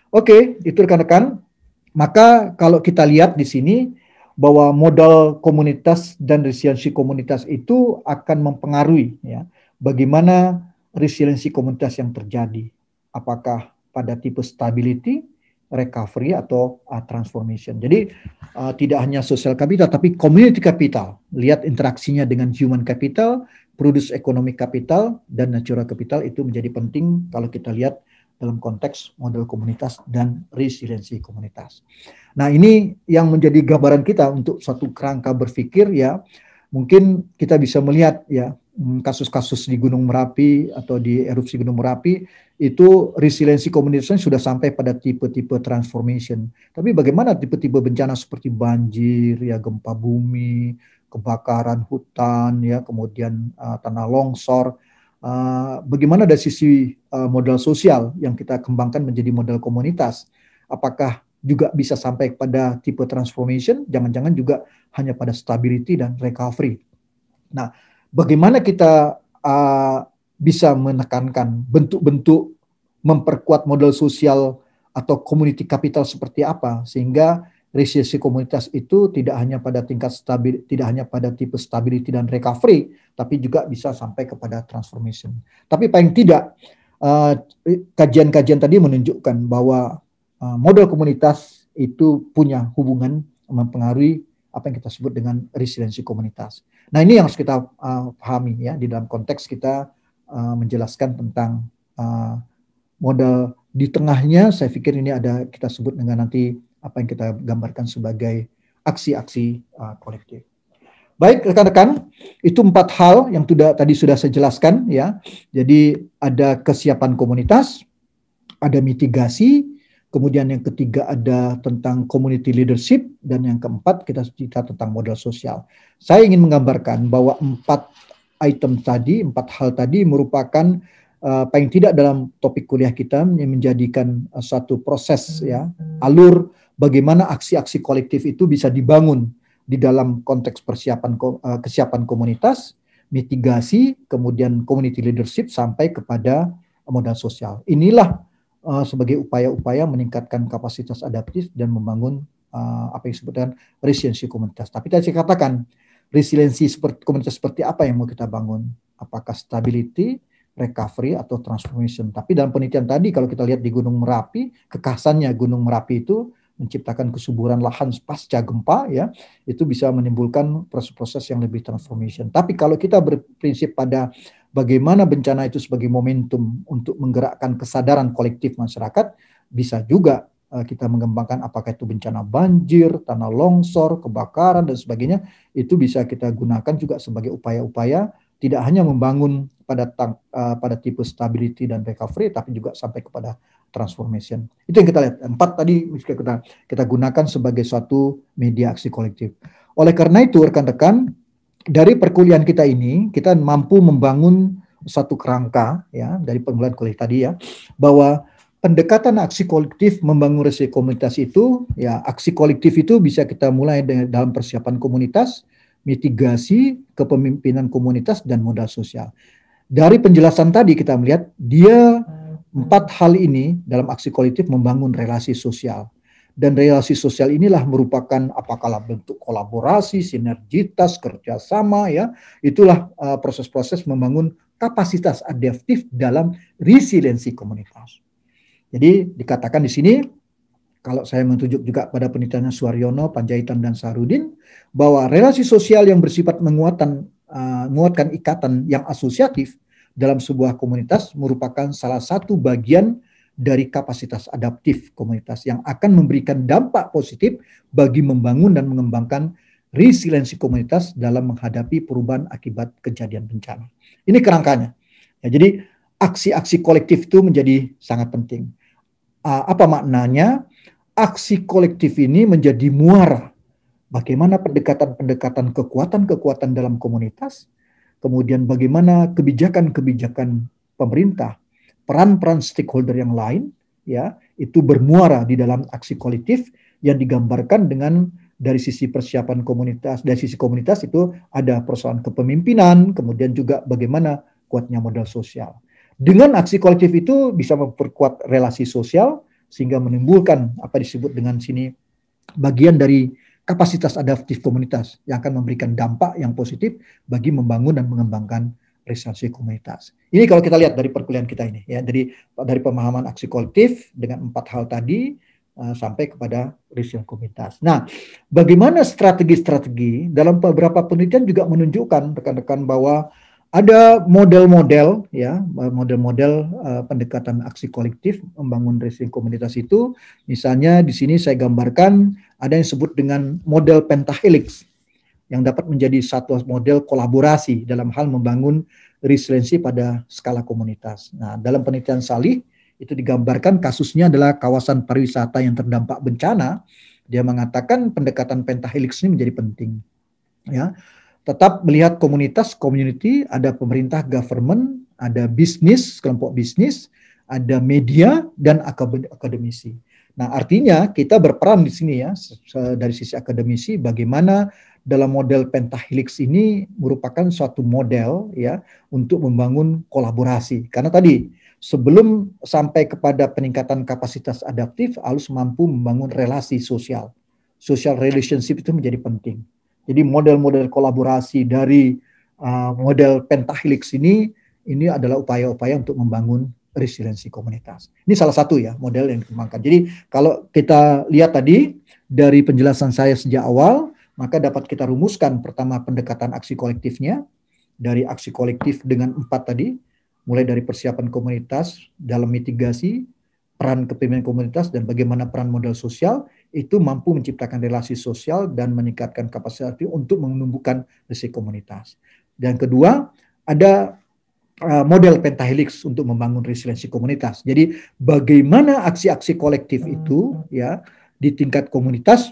[SPEAKER 1] Oke, itu rekan-rekan. Maka kalau kita lihat di sini bahwa modal komunitas dan resiliensi komunitas itu akan mempengaruhi, ya, bagaimana resiliensi komunitas yang terjadi. Apakah pada tipe stability, recovery, atau transformation. Jadi tidak hanya social capital, tapi community capital. Lihat interaksinya dengan human capital, produce economic capital, dan natural capital itu menjadi penting kalau kita lihat dalam konteks model komunitas dan resiliensi komunitas. Nah, ini yang menjadi gambaran kita untuk suatu kerangka berpikir, ya. Mungkin kita bisa melihat, ya, kasus-kasus di Gunung Merapi atau di erupsi Gunung Merapi itu resiliensi komunitasnya sudah sampai pada tipe-tipe transformation. Tapi bagaimana tipe-tipe bencana seperti banjir, ya, gempa bumi, kebakaran hutan, ya, kemudian tanah longsor. Bagaimana dari sisi modal sosial yang kita kembangkan menjadi modal komunitas? Apakah juga bisa sampai pada tipe transformation? Jangan-jangan juga hanya pada stability dan recovery. Nah, bagaimana kita bisa menekankan bentuk-bentuk memperkuat modal sosial atau community capital seperti apa, sehingga resiliensi komunitas itu tidak hanya pada tingkat stabil, tidak hanya pada tipe stability dan recovery, tapi juga bisa sampai kepada transformation. Tapi paling tidak kajian-kajian tadi menunjukkan bahwa model komunitas itu punya hubungan mempengaruhi apa yang kita sebut dengan resiliensi komunitas. Nah, ini yang harus kita pahami, ya, di dalam konteks kita menjelaskan tentang modal. Di tengahnya saya pikir ini ada kita sebut dengan nanti apa yang kita gambarkan sebagai aksi-aksi kolektif. Baik, rekan-rekan, itu 4 hal yang tadi sudah saya jelaskan, ya. Jadi ada kesiapan komunitas, ada mitigasi, kemudian yang ketiga ada tentang community leadership, dan yang keempat kita cerita tentang modal sosial. Saya ingin menggambarkan bahwa 4 item tadi, 4 hal tadi merupakan paling tidak dalam topik kuliah kita yang menjadikan suatu proses, ya, alur bagaimana aksi-aksi kolektif itu bisa dibangun di dalam konteks kesiapan komunitas, mitigasi, kemudian community leadership sampai kepada modal sosial. Inilah sebagai upaya-upaya meningkatkan kapasitas adaptif dan membangun apa yang disebut dengan resiliensi komunitas. Tapi tadi saya katakan, resiliensi komunitas seperti apa yang mau kita bangun? Apakah stability, recovery, atau transformation? Tapi dalam penelitian tadi kalau kita lihat di Gunung Merapi, kekhasannya Gunung Merapi itu menciptakan kesuburan lahan pasca gempa, ya, itu bisa menimbulkan proses-proses yang lebih transformation. Tapi kalau kita berprinsip pada bagaimana bencana itu sebagai momentum untuk menggerakkan kesadaran kolektif masyarakat, bisa juga kita mengembangkan apakah itu bencana banjir, tanah longsor, kebakaran, dan sebagainya, itu bisa kita gunakan juga sebagai upaya-upaya tidak hanya membangun pada tipe stability dan recovery, tapi juga sampai kepada transformation. Itu yang kita lihat. 4 tadi kita gunakan sebagai suatu media aksi kolektif. Oleh karena itu, rekan-rekan, dari perkuliahan kita ini, kita mampu membangun satu kerangka, ya, dari penguliahan kolektif tadi, ya, bahwa pendekatan aksi kolektif membangun resiliensi komunitas itu, ya, aksi kolektif itu bisa kita mulai dalam persiapan komunitas, mitigasi, kepemimpinan komunitas, dan modal sosial. Dari penjelasan tadi kita melihat dia 4 hal ini dalam aksi kolektif membangun relasi sosial. Dan relasi sosial inilah merupakan apakah bentuk kolaborasi, sinergitas, kerjasama, ya. Itulah proses-proses membangun kapasitas adaptif dalam resiliensi komunitas. Jadi dikatakan di sini, kalau saya menunjuk juga pada penelitiannya Suaryono, Panjaitan, dan Sarudin, bahwa relasi sosial yang bersifat menguatkan ikatan yang asosiatif dalam sebuah komunitas merupakan salah satu bagian dari kapasitas adaptif komunitas yang akan memberikan dampak positif bagi membangun dan mengembangkan resiliensi komunitas dalam menghadapi perubahan akibat kejadian bencana. Ini kerangkanya. Ya, jadi aksi-aksi kolektif itu menjadi sangat penting. Apa maknanya? Aksi kolektif ini menjadi muara. Bagaimana pendekatan-pendekatan kekuatan-kekuatan dalam komunitas, kemudian bagaimana kebijakan-kebijakan pemerintah, peran-peran stakeholder yang lain, ya, itu bermuara di dalam aksi kolektif yang digambarkan dengan dari sisi persiapan komunitas, dari sisi komunitas itu ada persoalan kepemimpinan, kemudian juga bagaimana kuatnya modal sosial. Dengan aksi kolektif itu bisa memperkuat relasi sosial sehingga menimbulkan apa disebut dengan sini bagian dari kapasitas adaptif komunitas yang akan memberikan dampak yang positif bagi membangun dan mengembangkan resiliensi komunitas. Ini kalau kita lihat dari perkuliahan kita ini, ya, dari pemahaman aksi kolektif dengan 4 hal tadi sampai kepada resiliensi komunitas. Nah, bagaimana strategi-strategi dalam beberapa penelitian juga menunjukkan rekan-rekan bahwa ada model-model, ya, model-model pendekatan aksi kolektif membangun resiliensi komunitas itu. Misalnya di sini saya gambarkan ada yang disebut dengan model pentahelix yang dapat menjadi satu model kolaborasi dalam hal membangun resiliensi pada skala komunitas. Nah, dalam penelitian Salih itu digambarkan kasusnya adalah kawasan pariwisata yang terdampak bencana. Dia mengatakan pendekatan pentahelix ini menjadi penting, ya. Tetap melihat komunitas, community, ada pemerintah, government, ada bisnis, kelompok bisnis, ada media, dan akademisi. Nah, artinya kita berperan di sini, ya, dari sisi akademisi, bagaimana dalam model pentahelix ini merupakan suatu model, ya, untuk membangun kolaborasi. Karena tadi sebelum sampai kepada peningkatan kapasitas adaptif harus mampu membangun relasi sosial. Social relationship itu menjadi penting. Jadi model-model kolaborasi dari model pentahelix ini adalah upaya-upaya untuk membangun resiliensi komunitas. Ini salah satu, ya, model yang dikembangkan. Jadi kalau kita lihat tadi dari penjelasan saya sejak awal, maka dapat kita rumuskan pertama pendekatan aksi kolektifnya, dari aksi kolektif dengan 4 tadi, mulai dari persiapan komunitas dalam mitigasi, peran kepemimpinan komunitas, dan bagaimana peran modal sosial itu mampu menciptakan relasi sosial dan meningkatkan kapasitas untuk menumbuhkan resiliensi komunitas. Dan kedua, ada model pentahelix untuk membangun resiliensi komunitas. Jadi bagaimana aksi-aksi kolektif itu, ya, di tingkat komunitas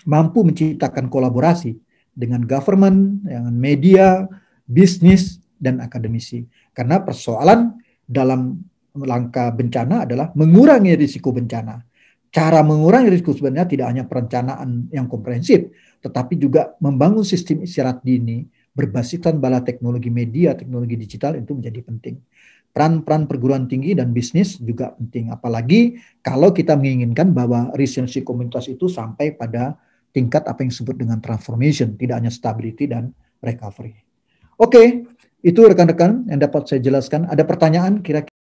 [SPEAKER 1] mampu menciptakan kolaborasi dengan government, dengan media, bisnis, dan akademisi. Karena persoalan dalam langkah bencana adalah mengurangi risiko bencana. Cara mengurangi risiko sebenarnya tidak hanya perencanaan yang komprehensif, tetapi juga membangun sistem istirahat dini berbasiskan pada teknologi media, teknologi digital itu menjadi penting. Peran-peran perguruan tinggi dan bisnis juga penting. Apalagi kalau kita menginginkan bahwa resiliensi komunitas itu sampai pada tingkat apa yang disebut dengan transformation, tidak hanya stability dan recovery. Oke, itu rekan-rekan yang dapat saya jelaskan. Ada pertanyaan kira-kira?